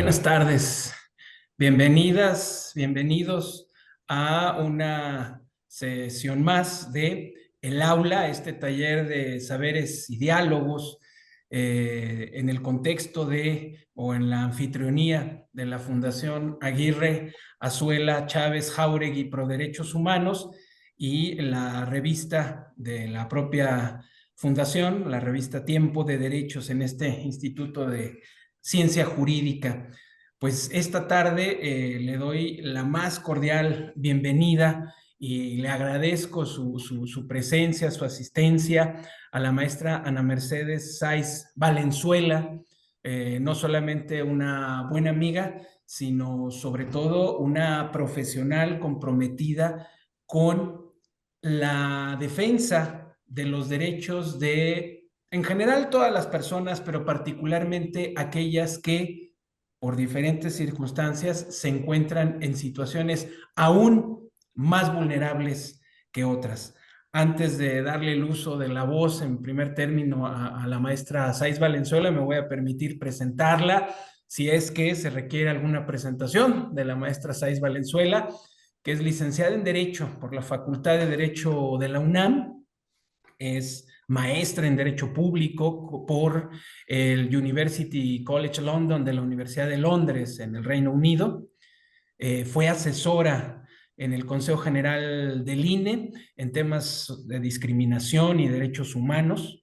Buenas tardes, bienvenidas, bienvenidos a una sesión más de El Aula, este taller de saberes y diálogos en el contexto de o en la anfitrionía de la Fundación Aguirre Azuela Chávez Jáuregui Pro Derechos Humanos y la revista de la propia fundación, la revista Tiempo de Derechos en este Instituto de Ciencia Jurídica. Pues esta tarde le doy la más cordial bienvenida y le agradezco su presencia, su asistencia a la maestra Ana Mercedes Sáiz Valenzuela, no solamente una buena amiga, sino sobre todo una profesional comprometida con la defensa de los derechos de, en general, todas las personas, pero particularmente aquellas que, por diferentes circunstancias, se encuentran en situaciones aún más vulnerables que otras. Antes de darle el uso de la voz en primer término a la maestra Sáiz Valenzuela, me voy a permitir presentarla, si es que se requiere alguna presentación de la maestra Sáiz Valenzuela, que es licenciada en Derecho por la Facultad de Derecho de la UNAM, es maestra en Derecho Público por el University College London de la Universidad de Londres en el Reino Unido. Fue asesora en el Consejo General del INE en temas de discriminación y derechos humanos.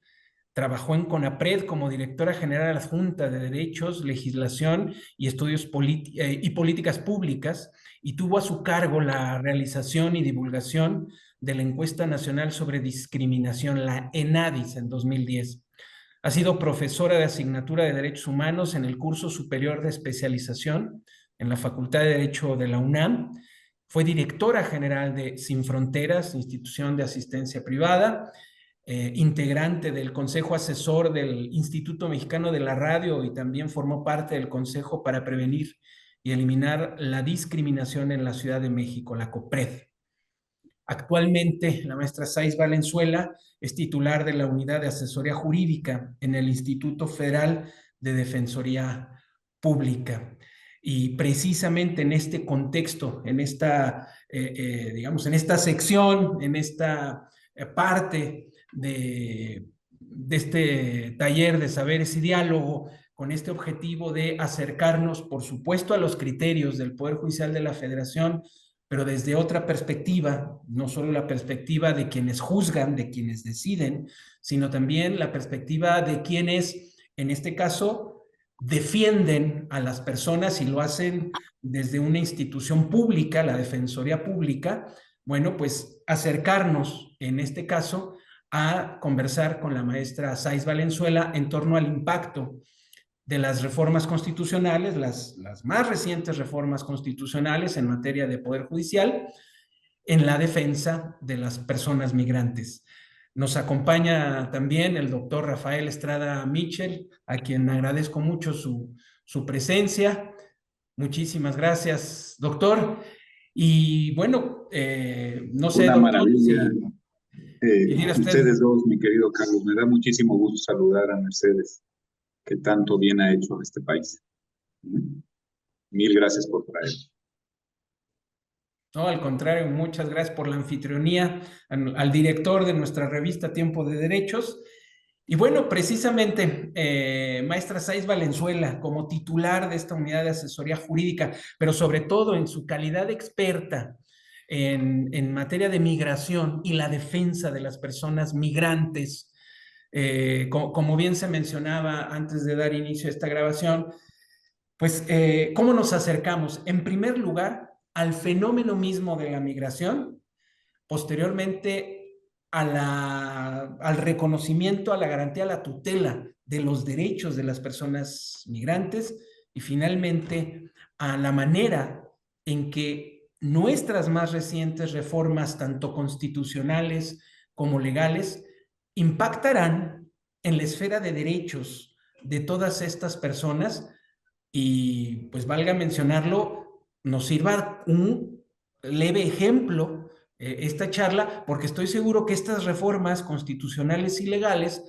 Trabajó en CONAPRED como directora general adjunta de Derechos, Legislación y Estudios y Políticas Públicas, y tuvo a su cargo la realización y divulgación de la Encuesta Nacional sobre Discriminación, la ENADIS, en 2010. Ha sido profesora de asignatura de Derechos Humanos en el curso superior de especialización en la Facultad de Derecho de la UNAM. Fue directora general de Sin Fronteras, institución de asistencia privada, integrante del Consejo Asesor del Instituto Mexicano de la Radio y también formó parte del Consejo para Prevenir y Eliminar la Discriminación en la Ciudad de México, la COPRED. Actualmente, la maestra Sáiz Valenzuela es titular de la Unidad de Asesoría Jurídica en el Instituto Federal de Defensoría Pública. Y precisamente en este contexto, en esta, digamos, en esta sección, en esta parte de este taller de saberes y diálogo, con este objetivo de acercarnos, por supuesto, a los criterios del Poder Judicial de la Federación, pero desde otra perspectiva, no solo la perspectiva de quienes juzgan, de quienes deciden, sino también la perspectiva de quienes, en este caso, defienden a las personas y lo hacen desde una institución pública, la Defensoría Pública. Bueno, pues acercarnos, en este caso, a conversar con la maestra Sáiz Valenzuela en torno al impacto de las reformas constitucionales, las más recientes reformas constitucionales en materia de Poder Judicial, en la defensa de las personas migrantes. Nos acompaña también el doctor Rafael Estrada Mitchell, a quien agradezco mucho su presencia. Muchísimas gracias, doctor. Y bueno, no sé, Una doctor, maravilla. si quisiera usted. Ustedes dos, mi querido Carlos, me da muchísimo gusto saludar a Mercedes, que tanto bien ha hecho a este país. Mil gracias por traer. No, al contrario, muchas gracias por la anfitrionía, al director de nuestra revista Tiempo de Derechos. Y bueno, precisamente, maestra Sáiz Valenzuela, como titular de esta unidad de asesoría jurídica, pero sobre todo en su calidad de experta en materia de migración y la defensa de las personas migrantes, como bien se mencionaba antes de dar inicio a esta grabación, pues, ¿cómo nos acercamos? En primer lugar, al fenómeno mismo de la migración, posteriormente al reconocimiento, a la garantía, a la tutela de los derechos de las personas migrantes y finalmente a la manera en que nuestras más recientes reformas, tanto constitucionales como legales, impactarán en la esfera de derechos de todas estas personas y pues valga mencionarlo, nos sirva un leve ejemplo esta charla, porque estoy seguro que estas reformas constitucionales y legales,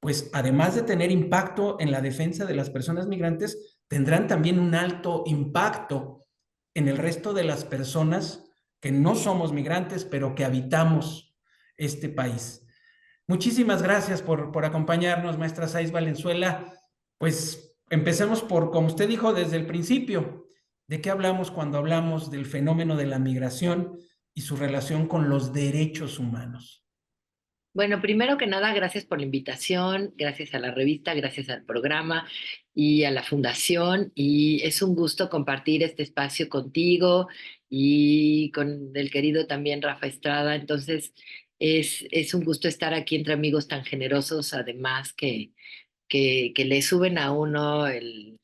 pues además de tener impacto en la defensa de las personas migrantes, tendrán también un alto impacto en el resto de las personas que no somos migrantes, pero que habitamos este país. Muchísimas gracias por acompañarnos, maestra Saiz Valenzuela. Pues empecemos por, como usted dijo desde el principio, ¿de qué hablamos cuando hablamos del fenómeno de la migración y su relación con los derechos humanos? Bueno, primero que nada, gracias por la invitación, gracias a la revista, gracias al programa y a la fundación. Y es un gusto compartir este espacio contigo y con el querido también Rafa Estrada. Entonces, es un gusto estar aquí entre amigos tan generosos, además que le suben a uno el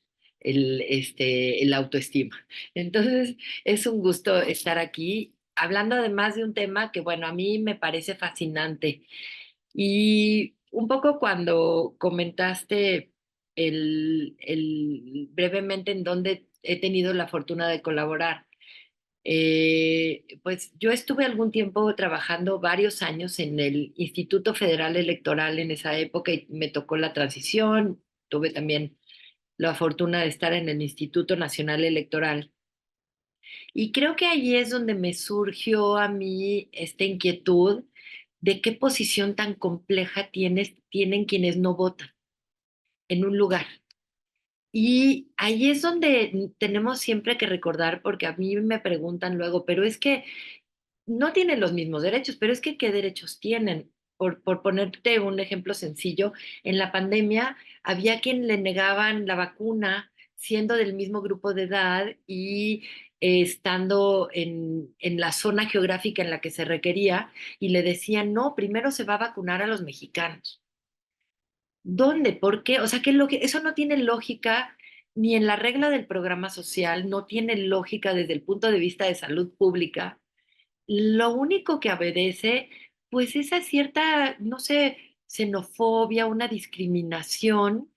autoestima. Entonces, es un gusto estar aquí hablando además de un tema que, bueno, a mí me parece fascinante. Y un poco cuando comentaste brevemente en dónde he tenido la fortuna de colaborar, pues yo estuve algún tiempo trabajando varios años en el Instituto Federal Electoral en esa época y me tocó la transición. Tuve también la fortuna de estar en el Instituto Nacional Electoral. Y creo que allí es donde me surgió a mí esta inquietud de qué posición tan compleja tienen quienes no votan en un lugar. Y ahí es donde tenemos siempre que recordar, porque a mí me preguntan luego, pero es que no tienen los mismos derechos, pero es que ¿qué derechos tienen? Por ponerte un ejemplo sencillo, en la pandemia había quien le negaban la vacuna siendo del mismo grupo de edad y estando en la zona geográfica en la que se requería y le decían, no, primero se va a vacunar a los mexicanos. ¿Dónde? ¿Por qué? O sea, eso no tiene lógica ni en la regla del programa social, no tiene lógica desde el punto de vista de salud pública. Lo único que obedece, pues esa cierta, no sé, xenofobia, una discriminación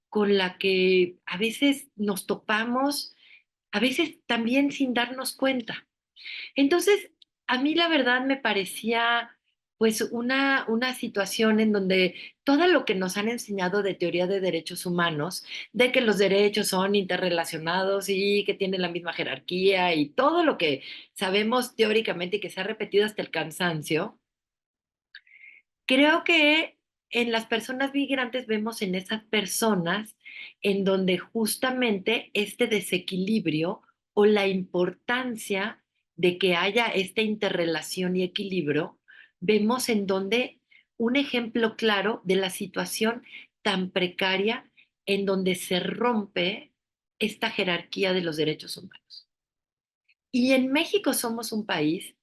con la que a veces nos topamos, a veces también sin darnos cuenta. Entonces, a mí la verdad me parecía pues una situación en donde todo lo que nos han enseñado de teoría de derechos humanos, de que los derechos son interrelacionados y que tienen la misma jerarquía y todo lo que sabemos teóricamente y que se ha repetido hasta el cansancio, creo que en las personas migrantes vemos en esas personas en donde justamente este desequilibrio o la importancia de que haya esta interrelación y equilibrio, vemos en donde un ejemplo claro de la situación tan precaria en donde se rompe esta jerarquía de los derechos humanos. Y en México somos un país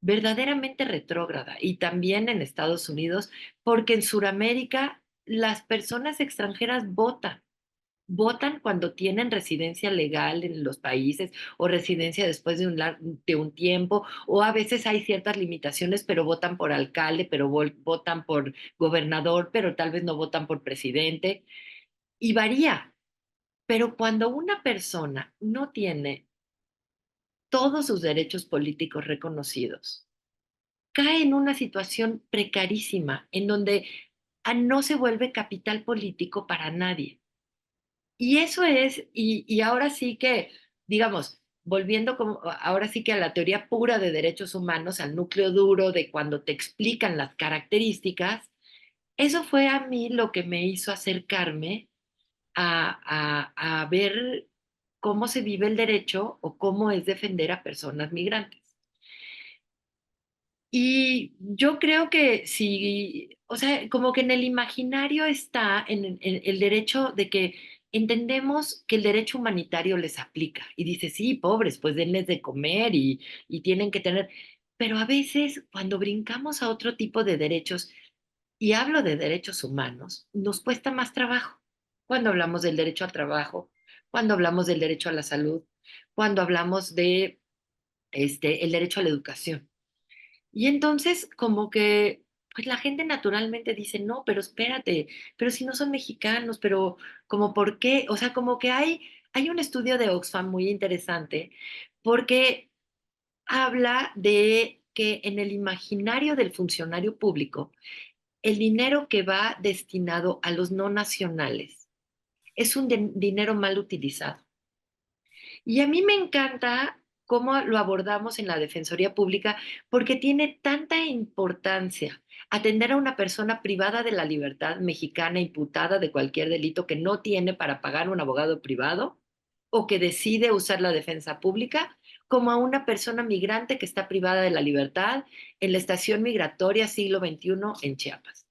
verdaderamente retrógrada y también en Estados Unidos, porque en Sudamérica las personas extranjeras votan cuando tienen residencia legal en los países o residencia después de un tiempo, o a veces hay ciertas limitaciones, pero votan por alcalde, pero votan por gobernador, pero tal vez no votan por presidente, y varía. Pero cuando una persona no tiene todos sus derechos políticos reconocidos, cae en una situación precarísima en donde no se vuelve capital político para nadie. Y eso es, y ahora sí que, digamos, volviendo como, ahora sí que a la teoría pura de derechos humanos, al núcleo duro de cuando te explican las características, eso fue a mí lo que me hizo acercarme a ver cómo se vive el derecho o cómo es defender a personas migrantes. Y yo creo que sí, o sea, como que en el imaginario está en el derecho de que entendemos que el derecho humanitario les aplica. Y dice, sí, pobres, pues denles de comer y tienen que tener. Pero a veces cuando brincamos a otro tipo de derechos, y hablo de derechos humanos, nos cuesta más trabajo. Cuando hablamos del derecho al trabajo, cuando hablamos del derecho a la salud, cuando hablamos de el derecho a la educación. Y entonces, como que, pues la gente naturalmente dice, no, pero espérate, pero si no son mexicanos, pero como por qué, o sea, como que hay un estudio de Oxfam muy interesante porque habla de que en el imaginario del funcionario público, el dinero que va destinado a los no nacionales es un dinero mal utilizado. Y a mí me encanta cómo lo abordamos en la Defensoría Pública porque tiene tanta importancia atender a una persona privada de la libertad mexicana imputada de cualquier delito que no tiene para pagar un abogado privado o que decide usar la defensa pública, como a una persona migrante que está privada de la libertad en la estación migratoria siglo XXI en Chiapas.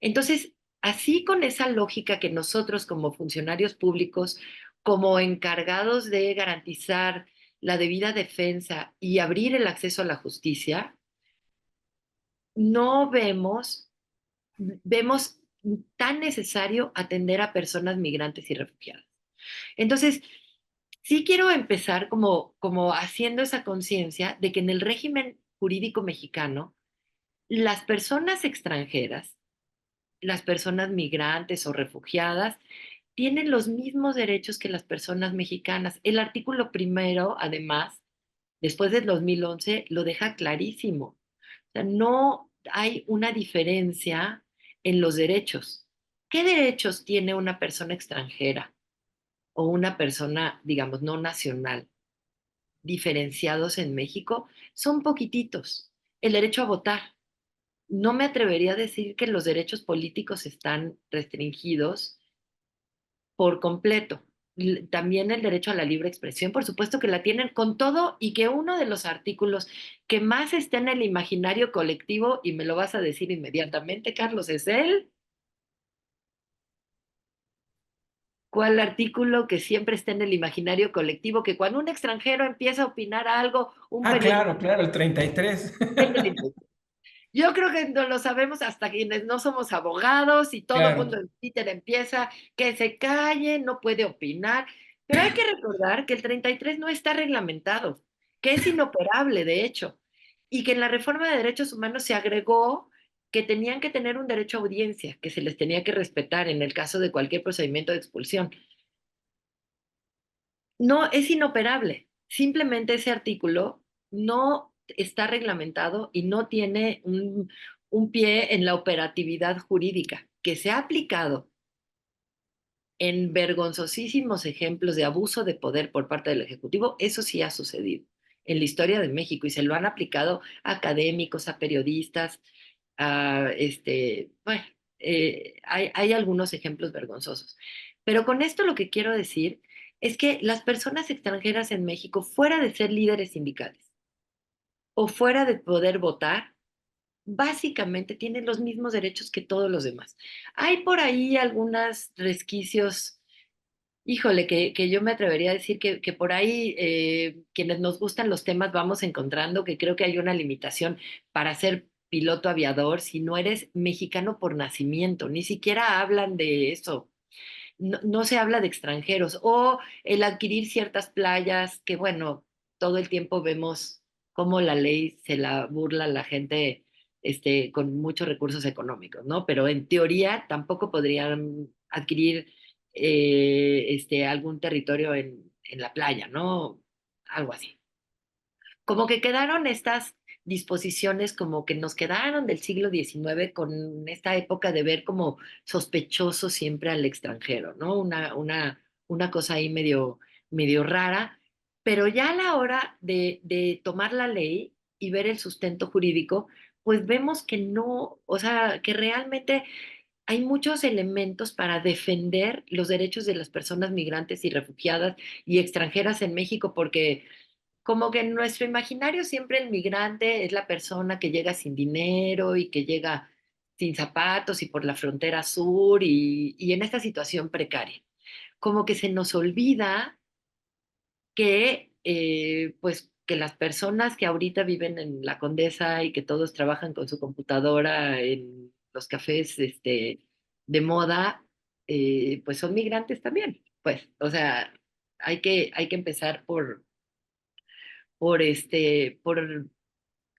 Entonces, así con esa lógica que nosotros como funcionarios públicos, como encargados de garantizar la debida defensa y abrir el acceso a la justicia, no vemos tan necesario atender a personas migrantes y refugiadas. Entonces, sí quiero empezar como haciendo esa conciencia de que en el régimen jurídico mexicano, las personas extranjeras, las personas migrantes o refugiadas, tienen los mismos derechos que las personas mexicanas. El artículo primero, además, después del 2011, lo deja clarísimo. O sea, no hay una diferencia en los derechos. ¿Qué derechos tiene una persona extranjera o una persona, digamos, no nacional, diferenciados en México? Son poquititos. El derecho a votar. No me atrevería a decir que los derechos políticos están restringidos por completo. También el derecho a la libre expresión, por supuesto que la tienen con todo y que uno de los artículos que más está en el imaginario colectivo, y me lo vas a decir inmediatamente, Carlos, es el, ¿cuál artículo que siempre está en el imaginario colectivo? Que cuando un extranjero empieza a opinar algo, un Ah, periodista... claro, claro, el 33. Yo creo que no lo sabemos hasta quienes no somos abogados y todo el mundo Claro, en Twitter empieza que se calle, no puede opinar, pero hay que recordar que el 33 no está reglamentado, que es inoperable, de hecho, y que en la reforma de derechos humanos se agregó que tenían que tener un derecho a audiencia, que se les tenía que respetar en el caso de cualquier procedimiento de expulsión. No, es inoperable. Simplemente ese artículo no está reglamentado y no tiene un pie en la operatividad jurídica que se ha aplicado en vergonzosísimos ejemplos de abuso de poder por parte del Ejecutivo. Eso sí ha sucedido en la historia de México y se lo han aplicado a académicos, a periodistas, bueno, hay algunos ejemplos vergonzosos. Pero con esto lo que quiero decir es que las personas extranjeras en México, fuera de ser líderes sindicales o fuera de poder votar, básicamente tienen los mismos derechos que todos los demás. Hay por ahí algunos resquicios, híjole, que yo me atrevería a decir que por ahí quienes nos gustan los temas vamos encontrando que creo que hay una limitación para ser piloto aviador si no eres mexicano por nacimiento, ni siquiera hablan de eso. No, no se habla de extranjeros o el adquirir ciertas playas que, bueno, todo el tiempo vemos cómo la ley se la burla a la gente con muchos recursos económicos, ¿no? Pero en teoría tampoco podrían adquirir algún territorio en la playa, ¿no? Algo así. Como que quedaron estas disposiciones como que nos quedaron del siglo XIX con esta época de ver como sospechoso siempre al extranjero, ¿no? Una cosa ahí medio rara, pero ya a la hora de tomar la ley y ver el sustento jurídico, pues vemos que no, o sea, que realmente hay muchos elementos para defender los derechos de las personas migrantes y refugiadas y extranjeras en México, porque como que en nuestro imaginario siempre el migrante es la persona que llega sin dinero y que llega sin zapatos y por la frontera sur y en esta situación precaria. Como que se nos olvida que, pues, que las personas que ahorita viven en la Condesa y que todos trabajan con su computadora en los cafés de moda, pues son migrantes también. Pues, o sea, hay que empezar por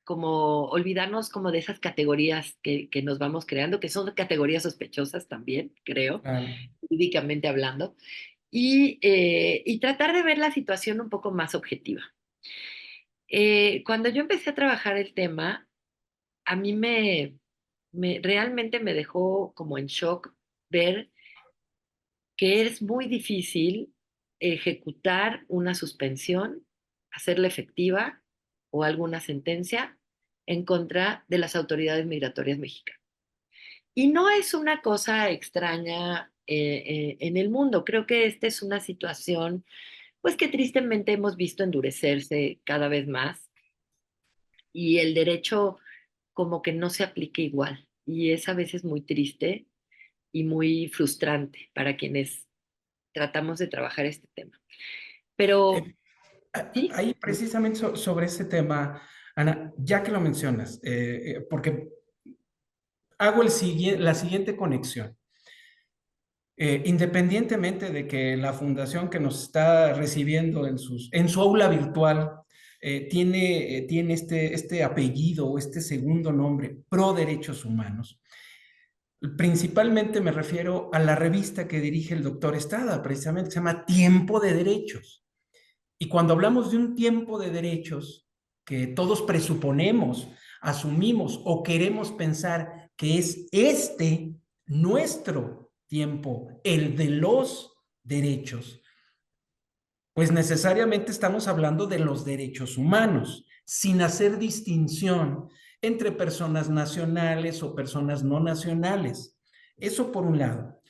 como olvidarnos como de esas categorías que nos vamos creando, que son categorías sospechosas también, creo, claro. jurídicamente hablando, y tratar de ver la situación un poco más objetiva. Cuando yo empecé a trabajar el tema, a mí realmente me dejó como en shock ver que es muy difícil ejecutar una suspensión, hacerla efectiva o alguna sentencia en contra de las autoridades migratorias mexicanas. Y no es una cosa extraña en el mundo. Creo que esta es una situación, pues que tristemente hemos visto endurecerse cada vez más y el derecho como que no se aplica igual. Y es a veces muy triste y muy frustrante para quienes tratamos de trabajar este tema. Pero Eh, sí, Ahí precisamente sobre ese tema, Ana, ya que lo mencionas, porque hago la siguiente conexión. Independientemente de que la fundación que nos está recibiendo en su aula virtual tiene este apellido o este segundo nombre, Pro Derechos Humanos, principalmente me refiero a la revista que dirige el doctor Estrada, precisamente, se llama Tiempo de Derechos. Y cuando hablamos de un tiempo de derechos que todos presuponemos, asumimos o queremos pensar que es nuestro tiempo, el de los derechos, pues necesariamente estamos hablando de los derechos humanos, sin hacer distinción entre personas nacionales o personas no nacionales. Eso por un lado.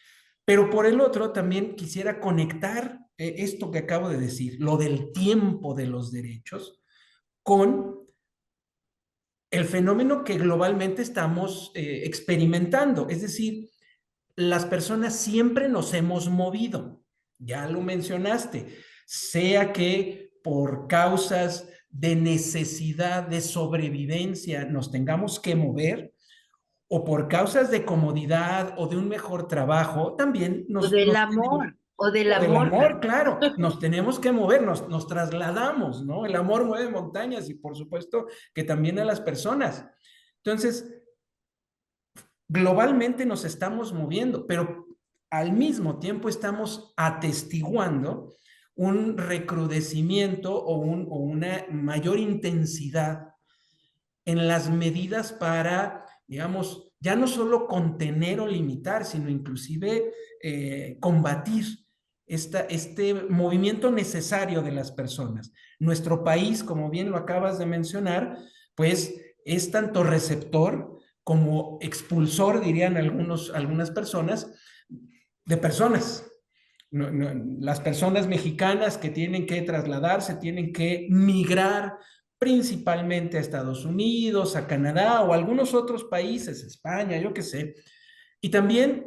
Pero por el otro, también quisiera conectar esto que acabo de decir, lo del tiempo de los derechos, con el fenómeno que globalmente estamos experimentando. Es decir, las personas siempre nos hemos movido, ya lo mencionaste, sea que por causas de necesidad de sobrevivencia nos tengamos que mover, o por causas de comodidad o de un mejor trabajo, también o del o del amor. amor, claro, nos tenemos que mover, nos trasladamos, ¿no? El amor mueve montañas y por supuesto que también a las personas. Entonces, globalmente nos estamos moviendo, pero al mismo tiempo estamos atestiguando un recrudecimiento o una mayor intensidad en las medidas para, digamos, ya no solo contener o limitar, sino inclusive combatir este movimiento necesario de las personas. Nuestro país, como bien lo acabas de mencionar, pues es tanto receptor como expulsor, dirían algunas personas, de personas. Las personas mexicanas que tienen que trasladarse, tienen que migrar principalmente a Estados Unidos, a Canadá o a algunos otros países, España, yo qué sé. Y también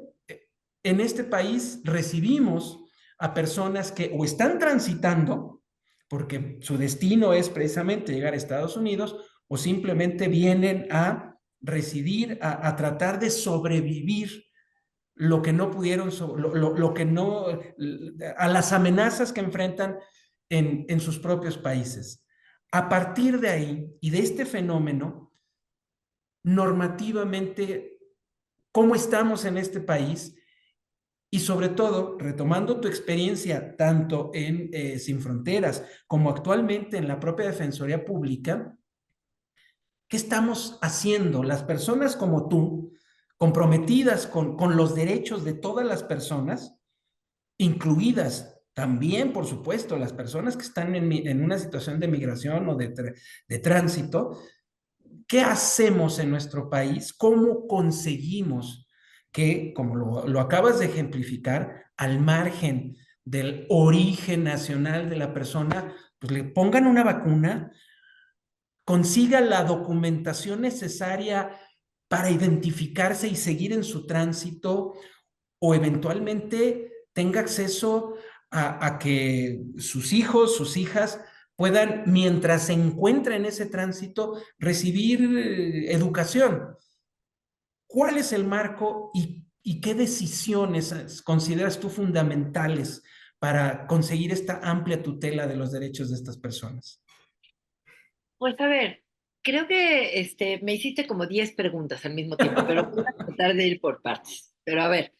en este país recibimos a personas que o están transitando, porque su destino es precisamente llegar a Estados Unidos, o simplemente vienen a residir, a tratar de sobrevivir lo que no pudieron, lo que no, a las amenazas que enfrentan en sus propios países. A partir de ahí y de este fenómeno, normativamente, ¿cómo estamos en este país? Y sobre todo, retomando tu experiencia tanto en Sin Fronteras como actualmente en la propia Defensoría Pública, ¿qué estamos haciendo las personas como tú, comprometidas con los derechos de todas las personas, incluidas también, por supuesto, las personas que están en una situación de migración o de tránsito? ¿Qué hacemos en nuestro país? ¿Cómo conseguimos que, como lo acabas de ejemplificar, al margen del origen nacional de la persona, pues le pongan una vacuna, consiga la documentación necesaria para identificarse y seguir en su tránsito, o eventualmente tenga acceso a que sus hijos, sus hijas puedan, mientras se encuentra en ese tránsito, recibir educación? ¿Cuál es el marco y qué decisiones consideras tú fundamentales para conseguir esta amplia tutela de los derechos de estas personas? Pues a ver, creo que me hiciste como 10 preguntas al mismo tiempo, pero voy a tratar de ir por partes. Pero a ver,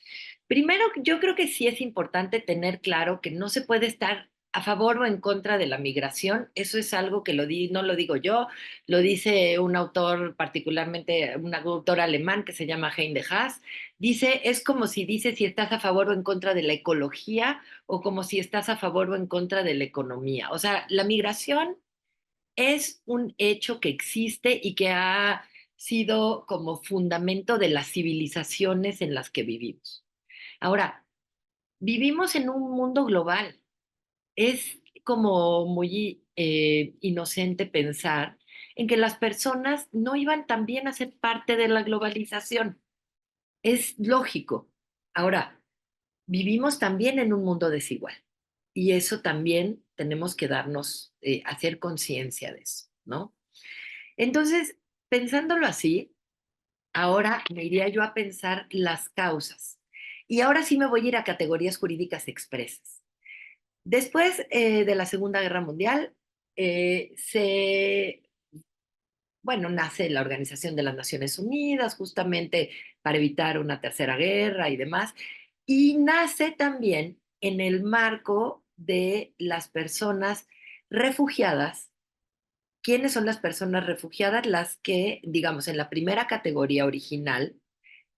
primero yo creo que sí es importante tener claro que no se puede estar a favor o en contra de la migración. Eso es algo que no lo digo yo, lo dice un autor, particularmente un autor alemán que se llama Hein de Haas. Dice, es como si dices si estás a favor o en contra de la ecología o como si estás a favor o en contra de la economía. O sea, la migración es un hecho que existe y que ha sido como fundamento de las civilizaciones en las que vivimos. Ahora, vivimos en un mundo global. Es como muy inocente pensar en que las personas no iban también a ser parte de la globalización. Es lógico. Ahora, vivimos también en un mundo desigual y eso también tenemos que hacer conciencia de eso, ¿no? Entonces, pensándolo así, ahora me iría yo a pensar las causas. Y ahora sí me voy a ir a categorías jurídicas expresas. Después de la Segunda Guerra Mundial, bueno, nace la Organización de las Naciones Unidas justamente para evitar una tercera guerra y demás. Y nace también en el marco de las personas refugiadas. ¿Quiénes son las personas refugiadas? Las que, digamos, en la primera categoría original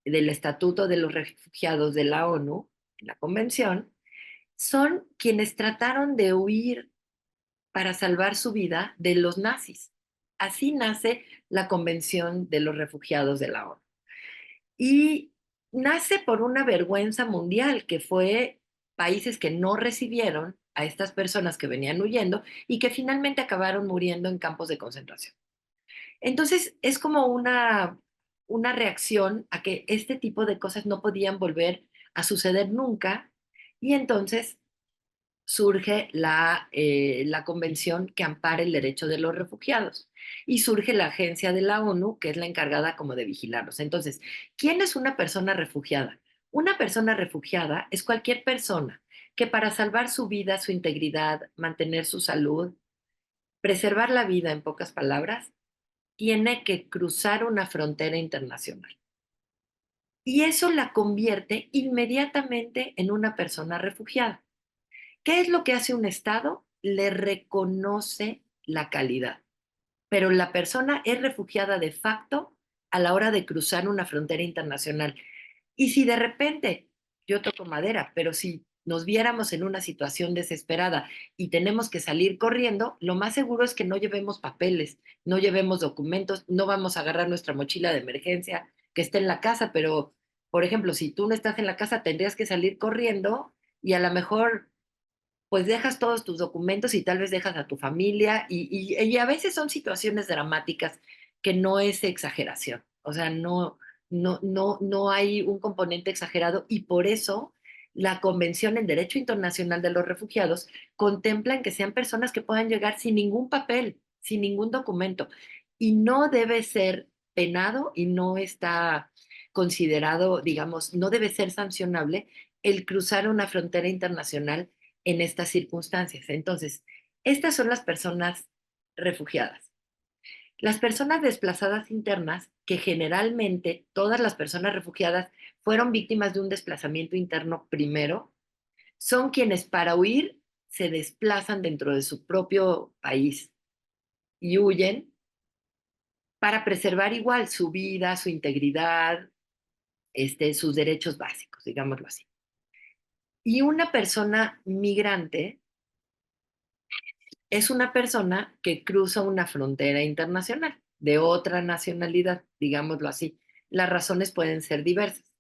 del Estatuto de los Refugiados de la ONU, en la Convención, son quienes trataron de huir para salvar su vida de los nazis. Así nace la Convención de los Refugiados de la ONU. Y nace por una vergüenza mundial, que fue países que no recibieron a estas personas que venían huyendo y que finalmente acabaron muriendo en campos de concentración. Entonces, es como una reacción a que este tipo de cosas no podían volver a suceder nunca. Y entonces surge la convención que ampara el derecho de los refugiados y surge la agencia de la ONU que es la encargada como de vigilarlos. Entonces, ¿quién es una persona refugiada? Una persona refugiada es cualquier persona que para salvar su vida, su integridad, mantener su salud, preservar la vida en pocas palabras, tiene que cruzar una frontera internacional. Y eso la convierte inmediatamente en una persona refugiada. ¿Qué es lo que hace un Estado? Le reconoce la calidad, pero la persona es refugiada de facto a la hora de cruzar una frontera internacional. Y si de repente, yo toco madera, pero si nos viéramos en una situación desesperada y tenemos que salir corriendo, lo más seguro es que no llevemos papeles, no llevemos documentos, no vamos a agarrar nuestra mochila de emergencia que esté en la casa, pero, por ejemplo, si tú no estás en la casa, tendrías que salir corriendo y a lo mejor pues dejas todos tus documentos y tal vez dejas a tu familia y a veces son situaciones dramáticas que no es exageración, o sea, no hay un componente exagerado y por eso la Convención en Derecho Internacional de los Refugiados contempla que sean personas que puedan llegar sin ningún papel, sin ningún documento y no debe ser penado y no está considerado, digamos, no debe ser sancionable el cruzar una frontera internacional en estas circunstancias. Entonces, estas son las personas refugiadas. Las personas desplazadas internas, que generalmente todas las personas refugiadas fueron víctimas de un desplazamiento interno primero, son quienes para huir se desplazan dentro de su propio país y huyen para preservar igual su vida, su integridad, sus derechos básicos, digámoslo así. Y una persona migrante es una persona que cruza una frontera internacional de otra nacionalidad, digámoslo así. Las razones pueden ser diversas.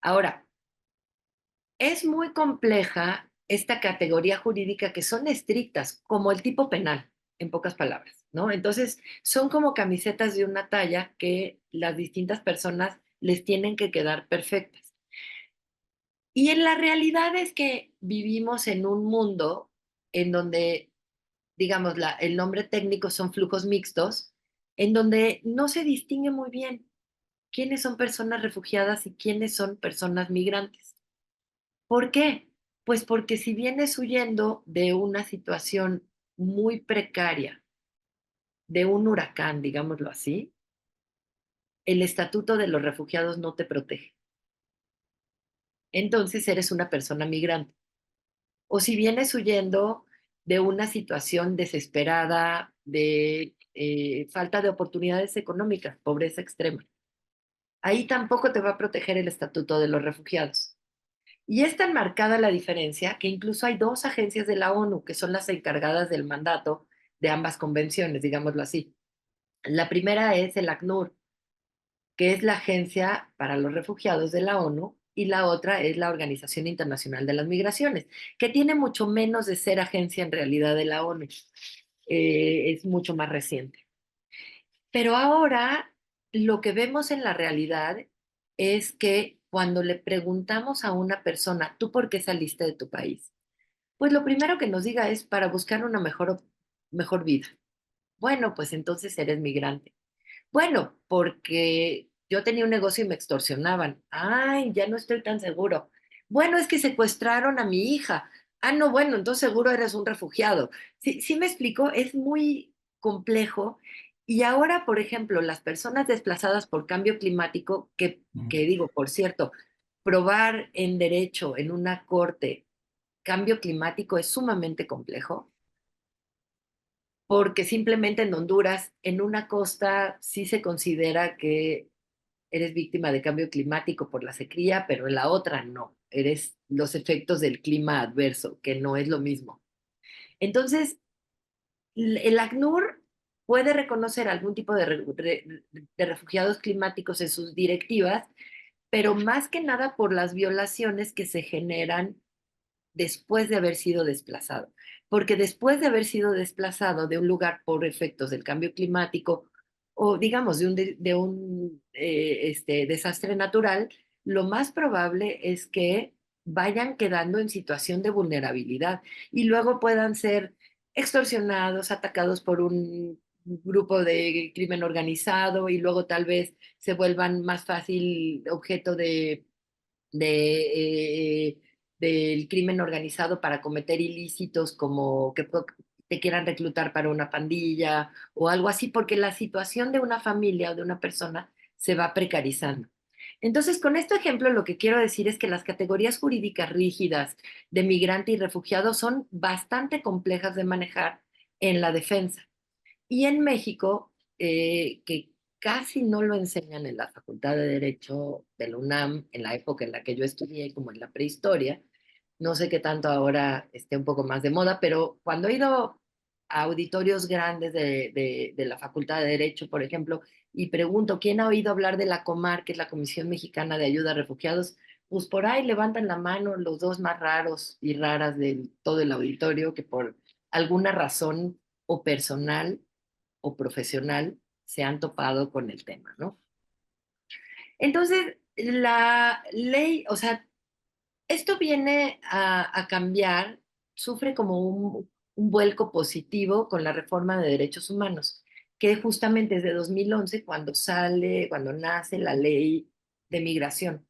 Ahora, es muy compleja esta categoría jurídica que son estrictas, como el tipo penal, en pocas palabras, ¿no? Entonces, son como camisetas de una talla que las distintas personas les tienen que quedar perfectas. Y en la realidad es que vivimos en un mundo en donde digamos, el nombre técnico son flujos mixtos, en donde no se distingue muy bien quiénes son personas refugiadas y quiénes son personas migrantes. ¿Por qué? Pues porque si vienes huyendo de una situación muy precaria, de un huracán, digámoslo así, el Estatuto de los Refugiados no te protege. Entonces eres una persona migrante. o si vienes huyendo de una situación desesperada, de falta de oportunidades económicas, pobreza extrema. Ahí tampoco te va a proteger el Estatuto de los Refugiados. Y es tan marcada la diferencia que incluso hay dos agencias de la ONU que son las encargadas del mandato de ambas convenciones, digámoslo así. La primera es el ACNUR, que es la Agencia para los Refugiados de la ONU, y la otra es la Organización Internacional de las Migraciones, que tiene mucho menos de ser agencia en realidad de la ONU. Es mucho más reciente. Pero ahora lo que vemos en la realidad es que cuando le preguntamos a una persona, ¿tú por qué saliste de tu país? Pues lo primero que nos diga es para buscar una mejor vida. Bueno, pues entonces eres migrante. Bueno, porque yo tenía un negocio y me extorsionaban. Ay, ya no estoy tan seguro. Bueno, es que secuestraron a mi hija. Ah, no, bueno, entonces seguro eres un refugiado. Sí, sí me explico, es muy complejo. Y ahora, por ejemplo, las personas desplazadas por cambio climático, que digo, por cierto, probar en derecho en una corte cambio climático es sumamente complejo porque simplemente en Honduras, en una costa, sí se considera que eres víctima de cambio climático por la sequía, pero en la otra no. Eres los efectos del clima adverso, que no es lo mismo. Entonces, el ACNUR puede reconocer algún tipo de refugiados climáticos en sus directivas, pero más que nada por las violaciones que se generan después de haber sido desplazado. Porque después de haber sido desplazado de un lugar por efectos del cambio climático o digamos de un desastre natural, lo más probable es que vayan quedando en situación de vulnerabilidad y luego puedan ser extorsionados, atacados por un grupo de crimen organizado y luego tal vez se vuelvan más fácil objeto de, del crimen organizado para cometer ilícitos como que te quieran reclutar para una pandilla o algo así, porque la situación de una familia o de una persona se va precarizando. Entonces, con este ejemplo, lo que quiero decir es que las categorías jurídicas rígidas de migrante y refugiado son bastante complejas de manejar en la defensa. Y en México, que casi no lo enseñan en la Facultad de Derecho de la UNAM, en la época en la que yo estudié, como en la prehistoria, no sé qué tanto ahora esté un poco más de moda, pero cuando he ido a auditorios grandes de la Facultad de Derecho, por ejemplo, y pregunto, ¿quién ha oído hablar de la COMAR, que es la Comisión Mexicana de Ayuda a Refugiados? Pues por ahí levantan la mano los dos más raros y raras de todo el auditorio que por alguna razón o personal o profesional se han topado con el tema, ¿no? Entonces, la ley, o sea, esto viene a cambiar, sufre como un vuelco positivo con la reforma de derechos humanos, que justamente es de 2011 cuando nace la ley de migración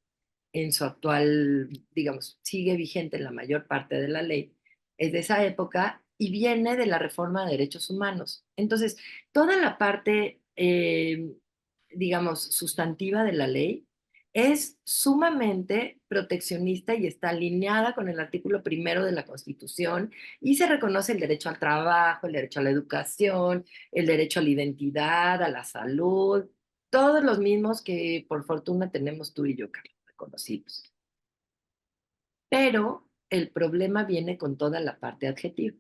en su actual, digamos, sigue vigente en la mayor parte de la ley, es de esa época y viene de la reforma de derechos humanos. Entonces, toda la parte, digamos, sustantiva de la ley es sumamente proteccionista y está alineada con el artículo primero de la Constitución y se reconoce el derecho al trabajo, el derecho a la educación, el derecho a la identidad, a la salud, todos los mismos que por fortuna tenemos tú y yo, Carlos, reconocidos. Pero el problema viene con toda la parte adjetiva.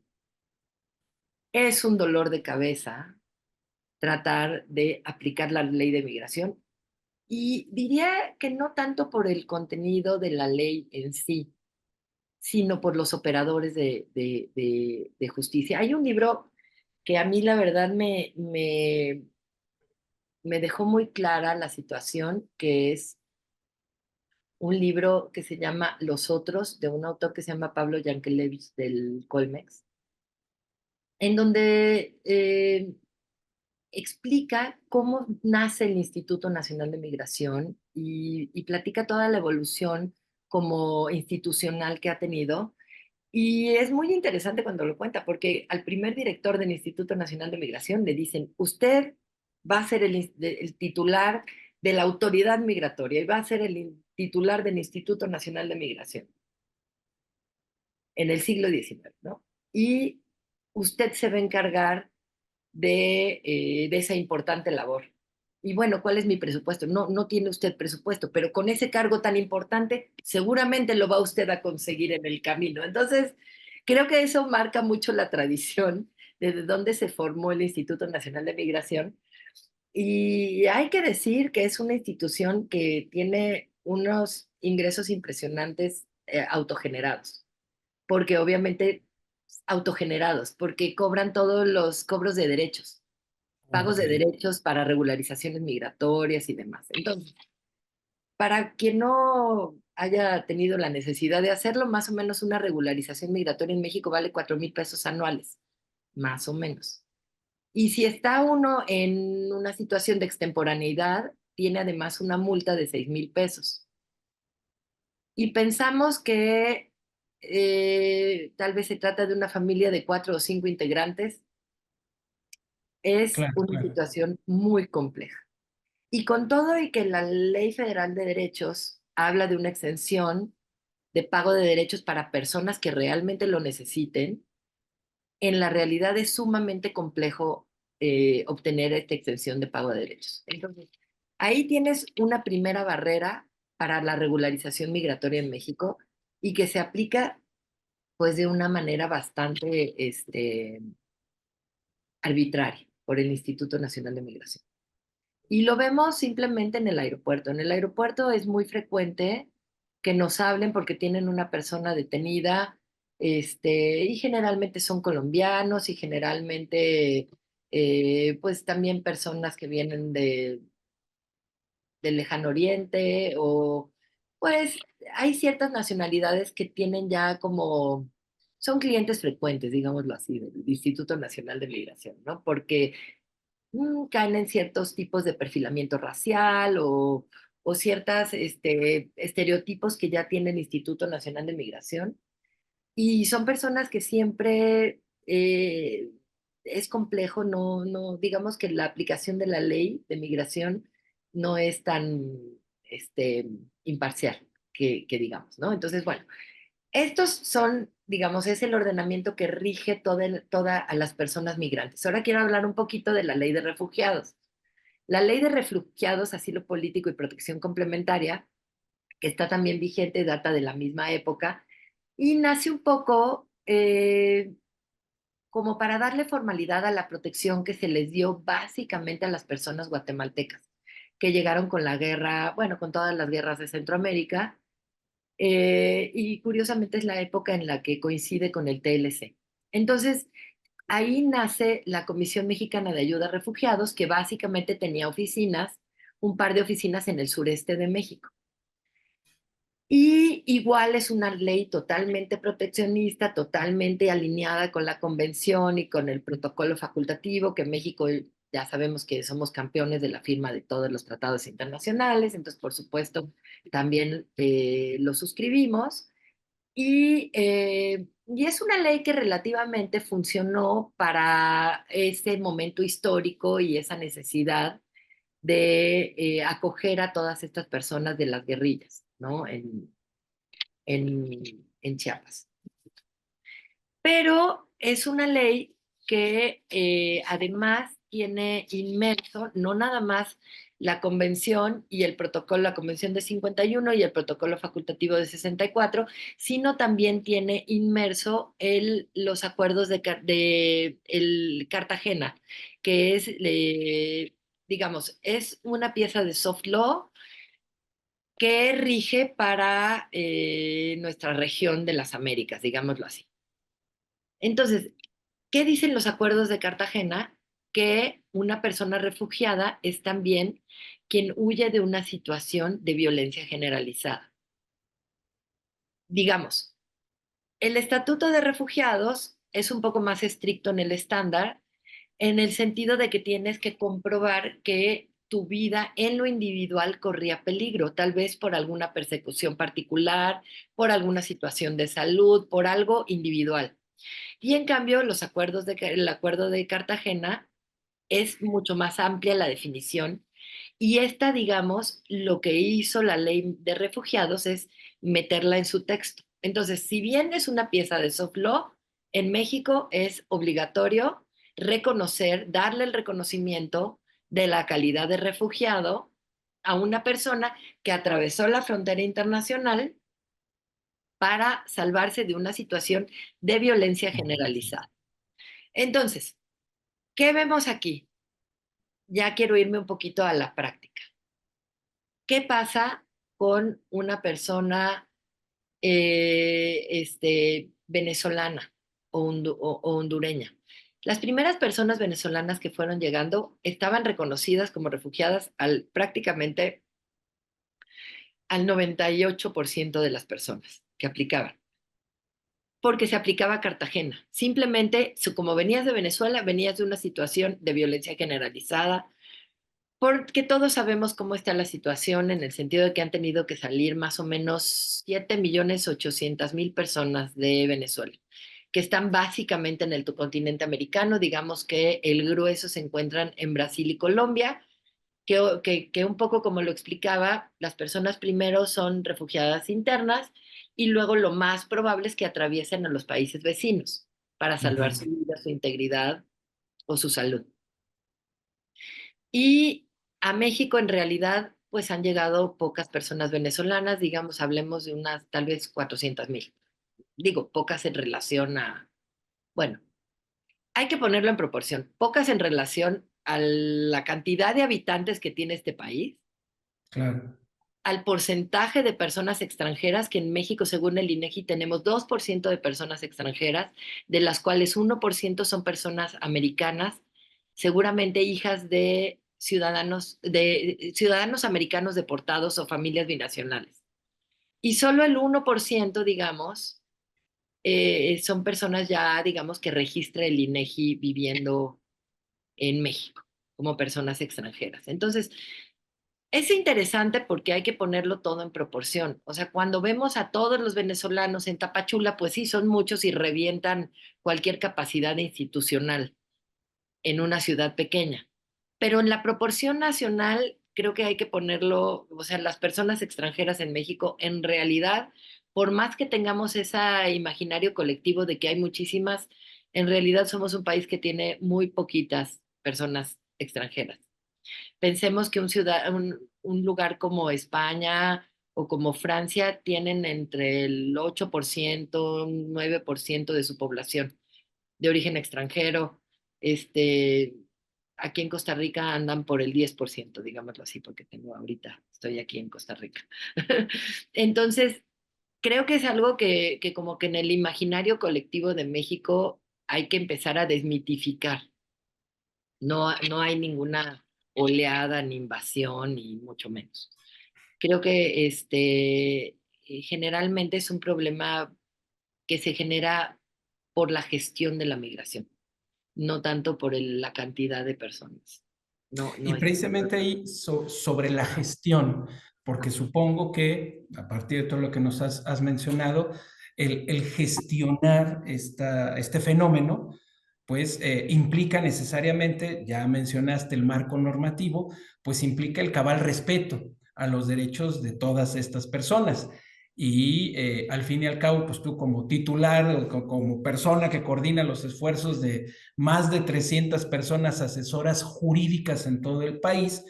Es un dolor de cabeza tratar de aplicar la ley de migración y diría que no tanto por el contenido de la ley en sí, sino por los operadores de justicia. Hay un libro que a mí la verdad me dejó muy clara la situación, que es un libro que se llama Los Otros, de un autor que se llama Pablo Yankelevich del Colmex, en donde explica cómo nace el Instituto Nacional de Migración y platica toda la evolución como institucional que ha tenido. Y es muy interesante cuando lo cuenta, porque al primer director del Instituto Nacional de Migración le dicen, usted va a ser el titular de la autoridad migratoria y va a ser el titular del Instituto Nacional de Migración. en el siglo XIX, ¿no? Y usted se va a encargar de esa importante labor. Y bueno, ¿cuál es mi presupuesto? No, no tiene usted presupuesto, pero con ese cargo tan importante, seguramente lo va usted a conseguir en el camino. Entonces, creo que eso marca mucho la tradición desde donde se formó el Instituto Nacional de Migración. Y hay que decir que es una institución que tiene unos ingresos impresionantes autogenerados, porque obviamente autogenerados, porque cobran todos los cobros de derechos, pagos Ok. de derechos para regularizaciones migratorias y demás. Entonces, para quien no haya tenido la necesidad de hacerlo, más o menos una regularización migratoria en México vale 4,000 pesos anuales, más o menos. Y si está uno en una situación de extemporaneidad, tiene además una multa de 6,000 pesos. Y pensamos que tal vez se trata de una familia de 4 o 5 integrantes. Es Claro, una claro. situación muy compleja. Y con todo y que la Ley Federal de Derechos habla de una exención de pago de derechos para personas que realmente lo necesiten, en la realidad es sumamente complejo obtener esta exención de pago de derechos. Entonces, ahí tienes una primera barrera para la regularización migratoria en México y que se aplica pues de una manera bastante arbitraria por el Instituto Nacional de Migración. Y lo vemos simplemente en el aeropuerto. En el aeropuerto es muy frecuente que nos hablen porque tienen una persona detenida, y generalmente son colombianos y generalmente, pues también personas que vienen del Lejano Oriente o, pues, hay ciertas nacionalidades que tienen ya como, son clientes frecuentes, digámoslo así, del Instituto Nacional de Migración, ¿no? Porque caen en ciertos tipos de perfilamiento racial o ciertos estereotipos que ya tiene el Instituto Nacional de Migración. Y son personas que siempre es complejo, no, no, digamos que la aplicación de la ley de migración no es tan este, imparcial que digamos, ¿no? Entonces, bueno, estos son, digamos, es el ordenamiento que rige toda a las personas migrantes. Ahora quiero hablar un poquito de la ley de refugiados. La ley de refugiados, asilo político y protección complementaria, que está también vigente, data de la misma época y nace un poco como para darle formalidad a la protección que se les dio básicamente a las personas guatemaltecas que llegaron con la guerra, bueno, con todas las guerras de Centroamérica, y curiosamente es la época en la que coincide con el TLC. Entonces, ahí nace la Comisión Mexicana de Ayuda a Refugiados, que básicamente tenía oficinas, un par de oficinas en el sureste de México. Y igual es una ley totalmente proteccionista, totalmente alineada con la convención y con el protocolo facultativo, que México ya sabemos que somos campeones de la firma de todos los tratados internacionales, entonces por supuesto también lo suscribimos. Y es una ley que relativamente funcionó para ese momento histórico y esa necesidad de acoger a todas estas personas de las guerrillas, ¿no? En Chiapas. Pero es una ley que además tiene inmerso no nada más la convención y el protocolo, la convención de 51 y el protocolo facultativo de 64, sino también tiene inmerso los acuerdos de el Cartagena, que es, digamos, es una pieza de soft law que rige para nuestra región de las Américas, digámoslo así. Entonces, ¿qué dicen los acuerdos de Cartagena? Que una persona refugiada es también quien huye de una situación de violencia generalizada. Digamos, el Estatuto de Refugiados es un poco más estricto en el estándar, en el sentido de que tienes que comprobar que tu vida en lo individual corría peligro, tal vez por alguna persecución particular, por alguna situación de salud, por algo individual. Y en cambio, el acuerdo de Cartagena es mucho más amplia la definición. Y esta, digamos, lo que hizo la ley de refugiados es meterla en su texto. Entonces, si bien es una pieza de soft law, en México es obligatorio reconocer, darle el reconocimiento de la calidad de refugiado a una persona que atravesó la frontera internacional para salvarse de una situación de violencia generalizada. Entonces, ¿qué vemos aquí? Ya quiero irme un poquito a la práctica. ¿Qué pasa con una persona venezolana o hondureña? Las primeras personas venezolanas que fueron llegando estaban reconocidas como refugiadas prácticamente al 98% de las personas que aplicaban, porque se aplicaba a Cartagena. Simplemente, como venías de Venezuela, venías de una situación de violencia generalizada, porque todos sabemos cómo está la situación en el sentido de que han tenido que salir más o menos 7.800.000 personas de Venezuela, que están básicamente en el continente americano. Digamos que el grueso se encuentran en Brasil y Colombia, que un poco como lo explicaba, las personas primero son refugiadas internas y luego lo más probable es que atraviesen a los países vecinos para salvar su vida, su integridad o su salud. Y a México en realidad pues han llegado pocas personas venezolanas, digamos, hablemos de unas tal vez 400.000. Digo, pocas en relación a, bueno, hay que ponerlo en proporción, pocas en relación a la cantidad de habitantes que tiene este país, Claro. al porcentaje de personas extranjeras, que en México, según el INEGI, tenemos 2% de personas extranjeras, de las cuales 1% son personas americanas, seguramente hijas de ciudadanos americanos deportados o familias binacionales. Y solo el 1%, digamos, son personas ya, digamos, que registra el INEGI viviendo en México como personas extranjeras. Entonces, es interesante porque hay que ponerlo todo en proporción. O sea, cuando vemos a todos los venezolanos en Tapachula, pues sí, son muchos y revientan cualquier capacidad institucional en una ciudad pequeña. Pero en la proporción nacional, creo que hay que ponerlo, o sea, las personas extranjeras en México, en realidad, por más que tengamos ese imaginario colectivo de que hay muchísimas, en realidad somos un país que tiene muy poquitas personas extranjeras. Pensemos que un lugar como España o como Francia tienen entre el 8%, 9% de su población de origen extranjero. Este, Aquí en Costa Rica andan por el 10%, digámoslo así, porque estoy aquí en Costa Rica. Entonces, creo que es algo que como que en el imaginario colectivo de México hay que empezar a desmitificar. No, no hay ninguna oleada ni invasión, ni mucho menos. Creo que generalmente es un problema que se genera por la gestión de la migración, no tanto por la cantidad de personas. No, Y no es. precisamente ahí sobre la gestión, porque supongo que a partir de todo lo que nos has mencionado, el gestionar este fenómeno, pues implica necesariamente, ya mencionaste el marco normativo, pues implica el cabal respeto a los derechos de todas estas personas. Y al fin y al cabo, pues tú como titular, como persona que coordina los esfuerzos de más de 300 personas asesoras jurídicas en todo el país,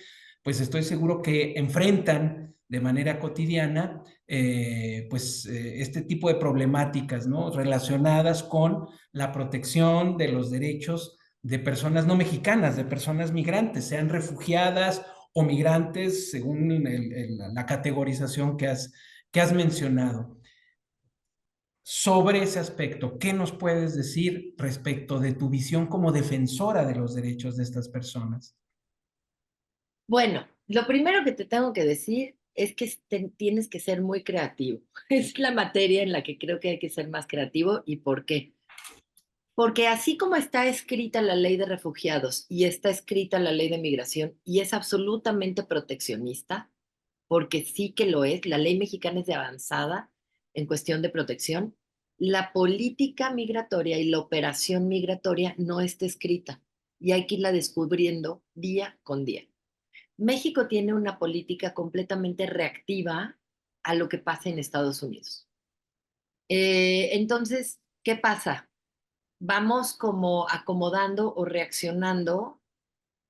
pues estoy seguro que enfrentan de manera cotidiana este tipo de problemáticas, ¿no? Relacionadas con la protección de los derechos de personas no mexicanas, de personas migrantes, sean refugiadas o migrantes, según la categorización que has mencionado. Sobre ese aspecto, ¿qué nos puedes decir respecto de tu visión como defensora de los derechos de estas personas? Bueno, lo primero que te tengo que decir es que tienes que ser muy creativo. Es la materia en la que creo que hay que ser más creativo. ¿Y por qué? Porque así como está escrita la ley de refugiados y está escrita la ley de migración y es absolutamente proteccionista, porque sí que lo es, la ley mexicana es de avanzada en cuestión de protección, la política migratoria y la operación migratoria no está escrita y hay que irla descubriendo día con día. México tiene una política completamente reactiva a lo que pasa en Estados Unidos. Entonces, ¿qué pasa? Vamos como acomodando o reaccionando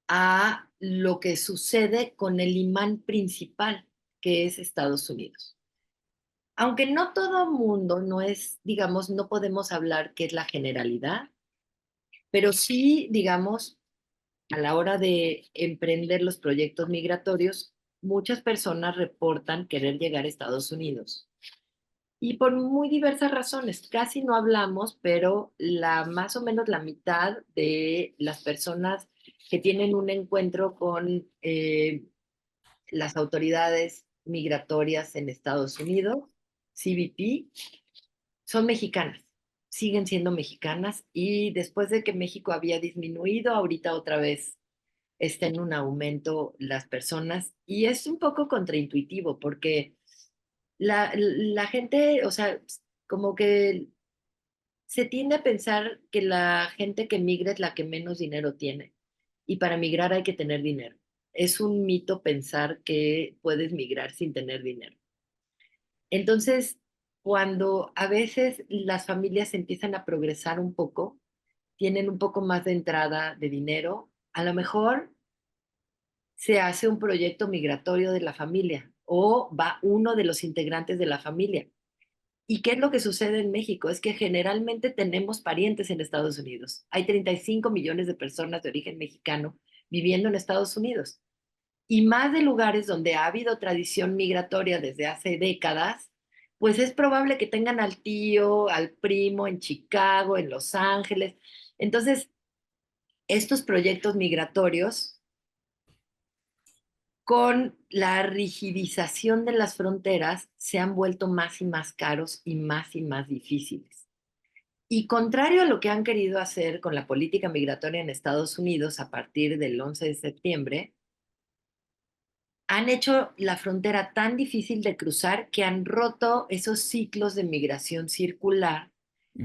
a lo que sucede con el imán principal, que es Estados Unidos. Aunque no todo mundo, no es, digamos, no podemos hablar que es la generalidad, pero sí, digamos, a la hora de emprender los proyectos migratorios, muchas personas reportan querer llegar a Estados Unidos. Y por muy diversas razones, casi no hablamos, pero más o menos la mitad de las personas que tienen un encuentro con las autoridades migratorias en Estados Unidos, CBP, son mexicanas, siguen siendo mexicanas y después de que México había disminuido, ahorita otra vez está en un aumento las personas y es un poco contraintuitivo porque la gente, o sea, como que se tiende a pensar que la gente que migra es la que menos dinero tiene y para migrar hay que tener dinero. Es un mito pensar que puedes migrar sin tener dinero. Entonces, cuando a veces las familias empiezan a progresar un poco, tienen un poco más de entrada de dinero, a lo mejor se hace un proyecto migratorio de la familia o va uno de los integrantes de la familia. ¿Y qué es lo que sucede en México? Es que generalmente tenemos parientes en Estados Unidos. Hay 35 millones de personas de origen mexicano viviendo en Estados Unidos. Y más de lugares donde ha habido tradición migratoria desde hace décadas, pues es probable que tengan al tío, al primo en Chicago, en Los Ángeles. Entonces, estos proyectos migratorios, con la rigidización de las fronteras, se han vuelto más y más caros y más difíciles. Y contrario a lo que han querido hacer con la política migratoria en Estados Unidos a partir del 11 de septiembre, han hecho la frontera tan difícil de cruzar que han roto esos ciclos de migración circular,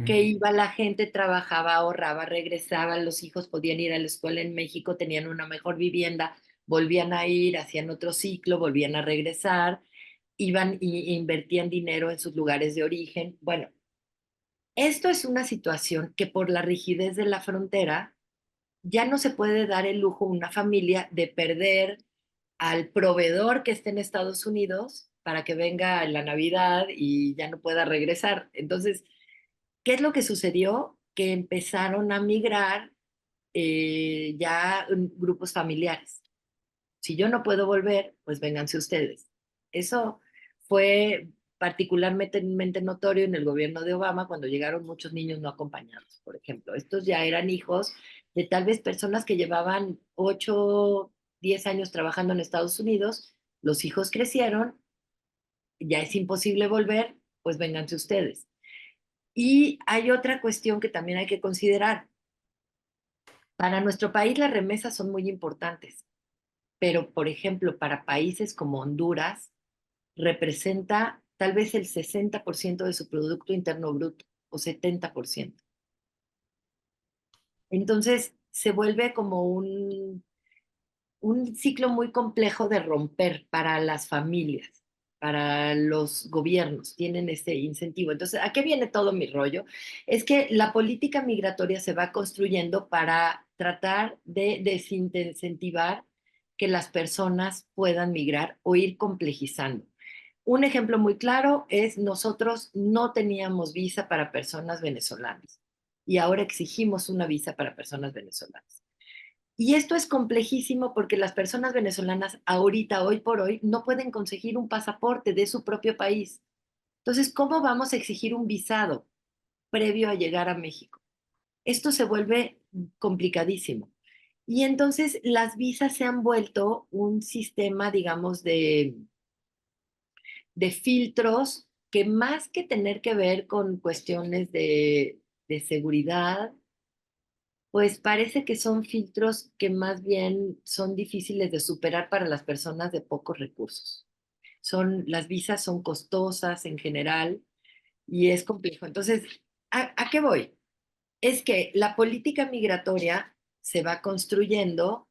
que iba la gente, trabajaba, ahorraba, regresaba, los hijos podían ir a la escuela en México, tenían una mejor vivienda, volvían a ir, hacían otro ciclo, volvían a regresar, iban y invertían dinero en sus lugares de origen. Bueno, esto es una situación que por la rigidez de la frontera ya no se puede dar el lujo a una familia de perder al proveedor que esté en Estados Unidos para que venga en la Navidad y ya no pueda regresar. Entonces, ¿qué es lo que sucedió? Que empezaron a migrar ya grupos familiares. Si yo no puedo volver, pues vénganse ustedes. Eso fue particularmente notorio en el gobierno de Obama cuando llegaron muchos niños no acompañados, por ejemplo. Estos ya eran hijos de tal vez personas que llevaban 8, 10 años trabajando en Estados Unidos, los hijos crecieron, ya es imposible volver, pues vénganse ustedes. Y hay otra cuestión que también hay que considerar. Para nuestro país las remesas son muy importantes, pero por ejemplo, para países como Honduras, representa tal vez el 60% de su Producto Interno Bruto o 70%. Entonces, se vuelve como un ciclo muy complejo de romper para las familias, para los gobiernos, tienen ese incentivo. Entonces, ¿a qué viene todo mi rollo? Es que la política migratoria se va construyendo para tratar de desincentivar que las personas puedan migrar o ir complejizando. Un ejemplo muy claro es nosotros no teníamos visa para personas venezolanas y ahora exigimos una visa para personas venezolanas. Y esto es complejísimo porque las personas venezolanas ahorita, hoy por hoy, no pueden conseguir un pasaporte de su propio país. Entonces, ¿cómo vamos a exigir un visado previo a llegar a México? Esto se vuelve complicadísimo. Y entonces las visas se han vuelto un sistema, digamos, de filtros que más que tener que ver con cuestiones de seguridad, pues parece que son filtros que más bien son difíciles de superar para las personas de pocos recursos. Las visas son costosas en general y es complejo. Entonces, ¿a qué voy? Es que la política migratoria se va construyendo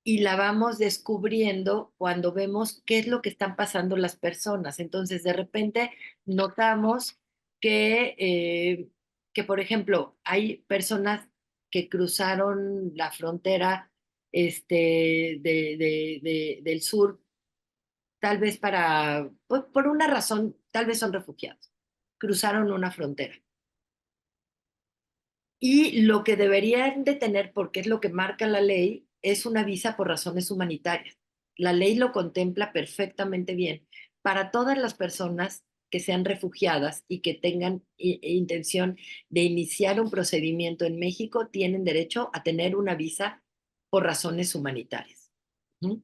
y la vamos descubriendo cuando vemos qué es lo que están pasando las personas. Entonces, de repente notamos que, por ejemplo, hay personas que cruzaron la frontera del sur, tal vez por una razón, tal vez son refugiados, cruzaron una frontera. Y lo que deberían de tener, porque es lo que marca la ley, es una visa por razones humanitarias. La ley lo contempla perfectamente bien. Para todas las personas que sean refugiadas y que tengan intención de iniciar un procedimiento en México, tienen derecho a tener una visa por razones humanitarias. ¿Mm?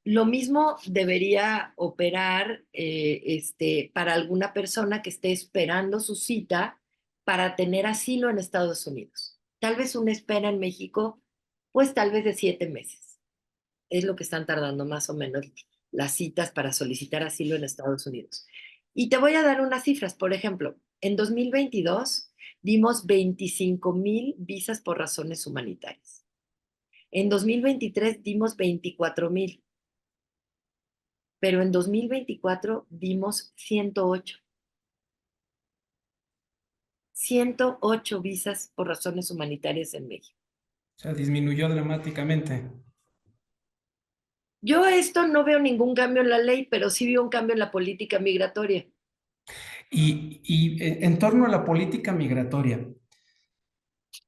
Lo mismo debería operar para alguna persona que esté esperando su cita para tener asilo en Estados Unidos. Tal vez una espera en México, pues tal vez de 7 meses. Es lo que están tardando más o menos las citas para solicitar asilo en Estados Unidos. Y te voy a dar unas cifras. Por ejemplo, en 2022 dimos 25,000 visas por razones humanitarias. En 2023 dimos 24,000, pero en 2024 dimos 108. 108 visas por razones humanitarias en México. O sea, disminuyó dramáticamente. Yo esto no veo ningún cambio en la ley, pero sí veo un cambio en la política migratoria. Y en torno a la política migratoria,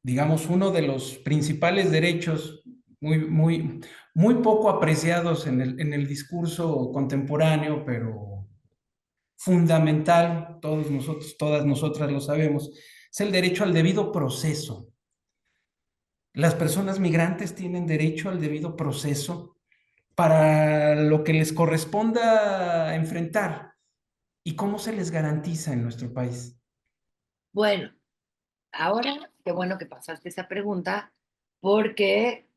digamos, uno de los principales derechos muy poco apreciados en el discurso contemporáneo, pero fundamental, todos nosotros, todas nosotras lo sabemos, es el derecho al debido proceso. Las personas migrantes tienen derecho al debido proceso para lo que les corresponda enfrentar. ¿Y cómo se les garantiza en nuestro país? Bueno, ahora qué bueno que pasaste esa pregunta, porque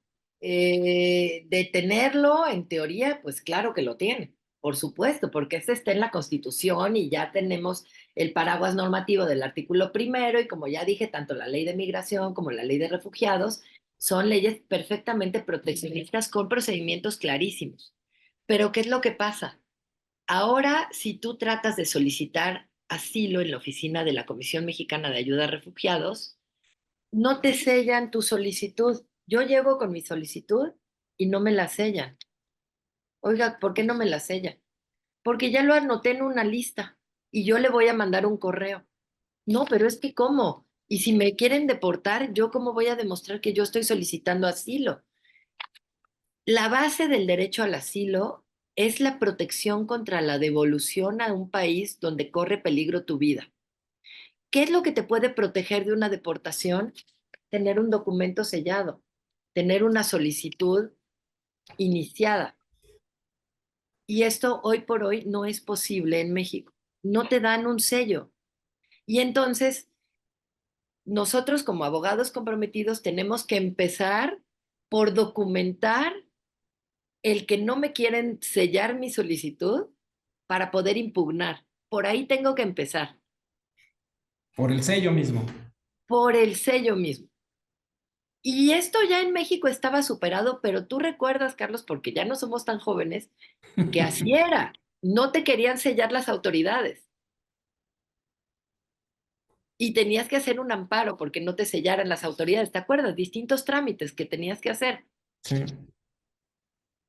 de tenerlo, en teoría, pues claro que lo tiene, por supuesto, porque este está en la Constitución y ya tenemos el paraguas normativo del artículo primero y como ya dije, tanto la ley de migración como la ley de refugiados son leyes perfectamente proteccionistas con procedimientos clarísimos. Pero ¿qué es lo que pasa? Ahora, si tú tratas de solicitar asilo en la oficina de la Comisión Mexicana de Ayuda a Refugiados, no te sellan tu solicitud. Yo llego con mi solicitud y no me la sellan. Oiga, ¿por qué no me la sellan? Porque ya lo anoté en una lista y yo le voy a mandar un correo. No, pero es que ¿cómo? Y si me quieren deportar, ¿yo cómo voy a demostrar que yo estoy solicitando asilo? La base del derecho al asilo es la protección contra la devolución a un país donde corre peligro tu vida. ¿Qué es lo que te puede proteger de una deportación? Tener un documento sellado, tener una solicitud iniciada. Y esto hoy por hoy no es posible en México. No te dan un sello. Y entonces, nosotros como abogados comprometidos tenemos que empezar por documentar el que no me quieren sellar mi solicitud para poder impugnar. Por ahí tengo que empezar, Por el sello mismo. por el sello mismo. Y esto ya en México estaba superado, pero tú recuerdas, Carlos, porque ya no somos tan jóvenes, que así era. No te querían sellar las autoridades y tenías que hacer un amparo porque no te sellaran las autoridades. ¿Te acuerdas? Distintos trámites que tenías que hacer. Sí.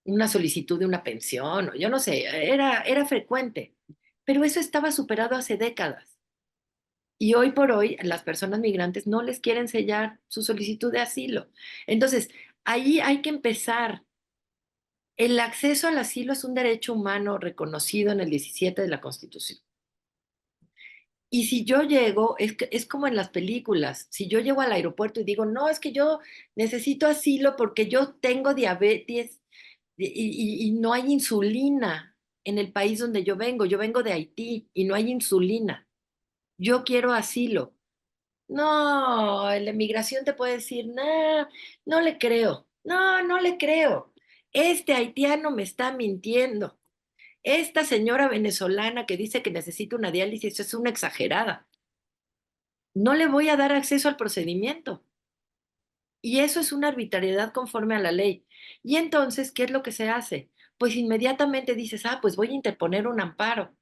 Una solicitud de una pensión, o yo no sé, era frecuente. Pero eso estaba superado hace décadas. Y hoy por hoy las personas migrantes no les quieren sellar su solicitud de asilo. Entonces, ahí hay que empezar. El acceso al asilo es un derecho humano reconocido en el 17 de la Constitución. Y si yo llego, es como en las películas, si yo llego al aeropuerto y digo, no, es que yo necesito asilo porque yo tengo diabetes y no hay insulina en el país donde yo vengo de Haití y no hay insulina, yo quiero asilo. No, la migración te puede decir, no, no le creo, no, no le creo. Este haitiano me está mintiendo. Esta señora venezolana que dice que necesita una diálisis es una exagerada. No le voy a dar acceso al procedimiento. Y eso es una arbitrariedad conforme a la ley. Y entonces, ¿qué es lo que se hace? Pues inmediatamente dices, pues voy a interponer un amparo.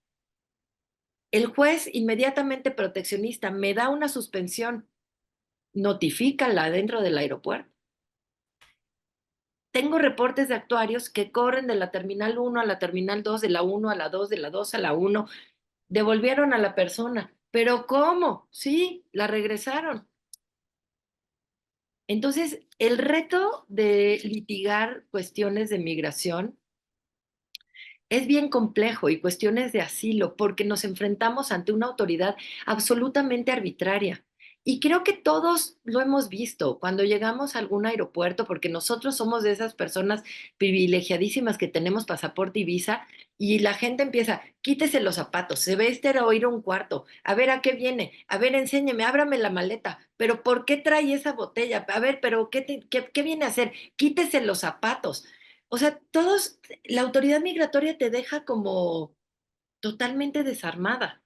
El juez inmediatamente proteccionista me da una suspensión, notifícala dentro del aeropuerto. Tengo reportes de actuarios que corren de la terminal 1 a la terminal 2, de la 1 a la 2, de la 2 a la 1, devolvieron a la persona. ¿Pero cómo? Sí, la regresaron. Entonces, el reto de litigar cuestiones de migración es bien complejo y cuestiones de asilo, porque nos enfrentamos ante una autoridad absolutamente arbitraria. Y creo que todos lo hemos visto cuando llegamos a algún aeropuerto, porque nosotros somos de esas personas privilegiadísimas que tenemos pasaporte y visa, y la gente empieza, quítese los zapatos, se ve este o ir a un cuarto, a ver a qué viene, a ver, enséñeme, ábrame la maleta, pero ¿por qué trae esa botella? A ver, pero ¿qué viene a hacer? Quítese los zapatos. O sea, todos, la autoridad migratoria te deja como totalmente desarmada.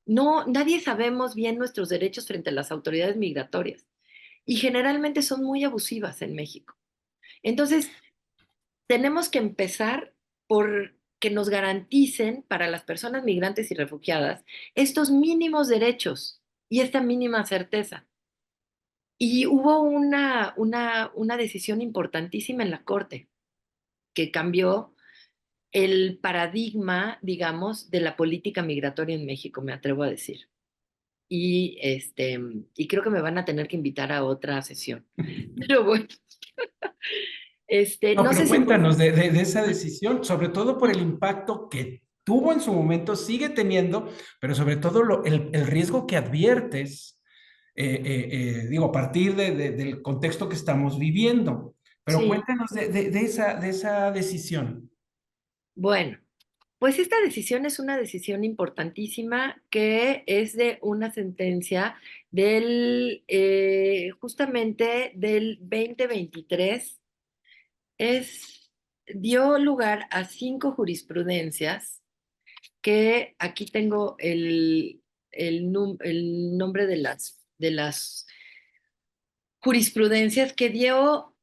No, nadie sabemos bien nuestros derechos frente a las autoridades migratorias y generalmente son muy abusivas en México. Entonces, tenemos que empezar por que nos garanticen para las personas migrantes y refugiadas estos mínimos derechos y esta mínima certeza. Y hubo una decisión importantísima en la Corte que cambió el paradigma, digamos, de la política migratoria en México, me atrevo a decir. Y creo que me van a tener que invitar a otra sesión. Pero bueno, No, no pero sé si... cuéntanos de esa decisión, sobre todo por el impacto que tuvo en su momento, sigue teniendo, pero sobre todo el riesgo que adviertes, digo, a partir del contexto que estamos viviendo. Pero Sí, cuéntanos de esa decisión. bueno, pues esta decisión es una decisión importantísima que es de una sentencia justamente del 2023. Dio lugar a 5 jurisprudencias que aquí tengo el nombre de las jurisprudencias que dio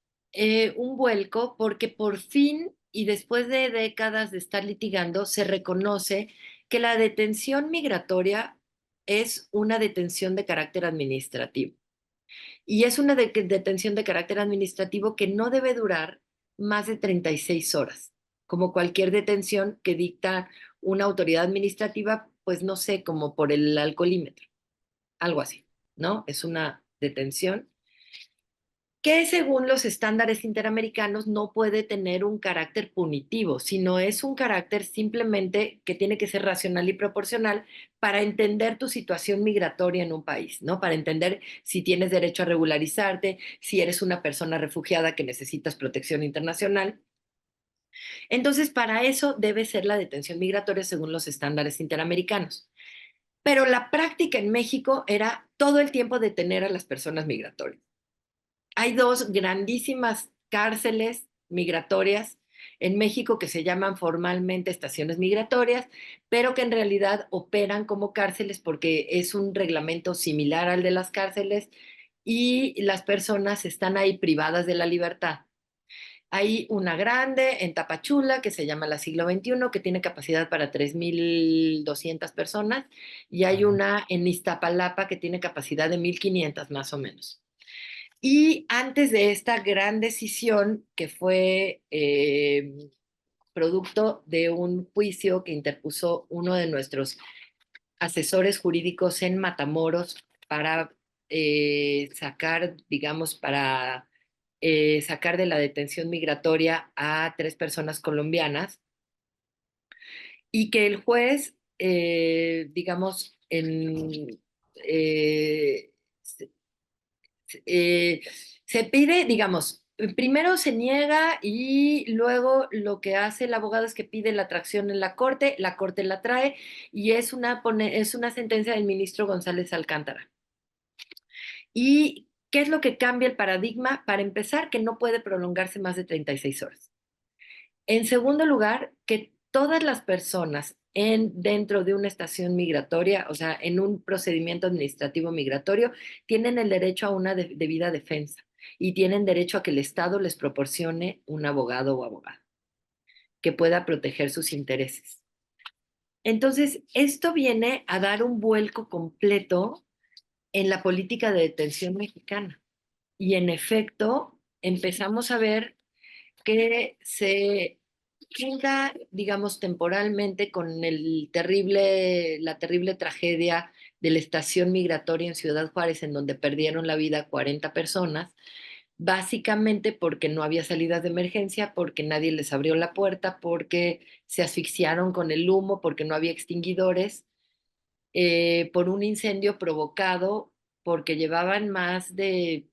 un vuelco porque por fin y después de décadas de estar litigando se reconoce que la detención migratoria es una detención de carácter administrativo. Y es una detención de carácter administrativo que no debe durar más de 36 horas, como cualquier detención que dicta una autoridad administrativa, pues no sé, como por el alcoholímetro, algo así, ¿no? Es una detención que según los estándares interamericanos no puede tener un carácter punitivo, sino es un carácter simplemente que tiene que ser racional y proporcional para entender tu situación migratoria en un país, ¿no? Para entender si tienes derecho a regularizarte, si eres una persona refugiada que necesitas protección internacional. Entonces, para eso debe ser la detención migratoria según los estándares interamericanos. Pero la práctica en México era todo el tiempo detener a las personas migratorias. Hay 2 grandísimas cárceles migratorias en México que se llaman formalmente estaciones migratorias, pero que en realidad operan como cárceles porque es un reglamento similar al de las cárceles y las personas están ahí privadas de la libertad. Hay una grande en Tapachula que se llama la Siglo XXI, que tiene capacidad para 3,200 personas, y hay una en Iztapalapa que tiene capacidad de 1,500 más o menos. Y antes de esta gran decisión, que fue producto de un juicio que interpuso uno de nuestros asesores jurídicos en Matamoros para sacar, digamos, para sacar de la detención migratoria a 3 personas colombianas, y que el juez, digamos, eh, eh, se pide, digamos, primero se niega y luego lo que hace el abogado es que pide la tracción en la corte la trae y es una sentencia del ministro González Alcántara. ¿Y qué es lo que cambia el paradigma? Para empezar, que no puede prolongarse más de 36 horas. En segundo lugar, que todas las personas dentro de una estación migratoria, o sea, en un procedimiento administrativo migratorio, tienen el derecho a una debida defensa y tienen derecho a que el Estado les proporcione un abogado o abogada que pueda proteger sus intereses. Entonces, esto viene a dar un vuelco completo en la política de detención mexicana. Y en efecto, empezamos a ver que se queda, digamos, temporalmente con la terrible tragedia de la estación migratoria en Ciudad Juárez, en donde perdieron la vida 40 personas, básicamente porque no había salidas de emergencia, porque nadie les abrió la puerta, porque se asfixiaron con el humo, porque no había extinguidores, por un incendio provocado porque llevaban más de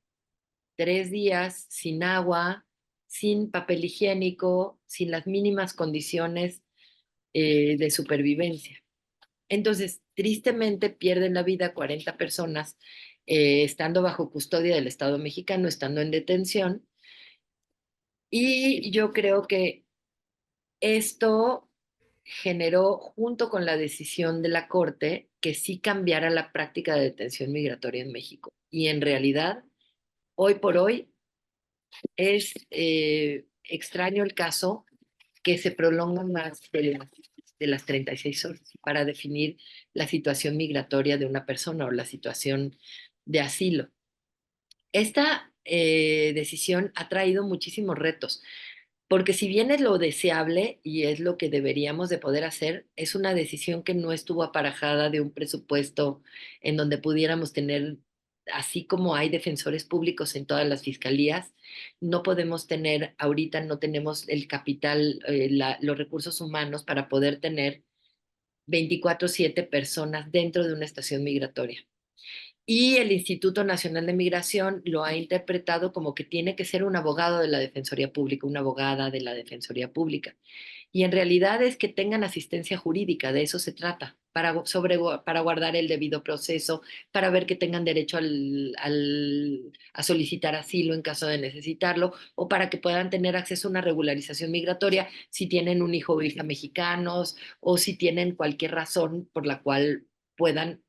3 días sin agua, sin papel higiénico, sin las mínimas condiciones de supervivencia. Entonces, tristemente pierden la vida 40 personas estando bajo custodia del Estado mexicano, estando en detención. Y yo creo que esto generó, junto con la decisión de la Corte, que sí cambiara la práctica de detención migratoria en México. Y en realidad, hoy por hoy, es extraño el caso que se prolonga más de las 36 horas para definir la situación migratoria de una persona o la situación de asilo. Esta decisión ha traído muchísimos retos, porque si bien es lo deseable y es lo que deberíamos de poder hacer, es una decisión que no estuvo aparejada de un presupuesto en donde pudiéramos tener, así como hay defensores públicos en todas las fiscalías, no podemos tener, ahorita no tenemos el capital, los recursos humanos para poder tener 24/7 personas dentro de una estación migratoria. Y el Instituto Nacional de Migración lo ha interpretado como que tiene que ser un abogado de la Defensoría Pública, una abogada de la Defensoría Pública. Y en realidad es que tengan asistencia jurídica, de eso se trata, para guardar el debido proceso, para ver que tengan derecho a solicitar asilo en caso de necesitarlo, o para que puedan tener acceso a una regularización migratoria si tienen un hijo o hija mexicanos, o si tienen cualquier razón por la cual puedan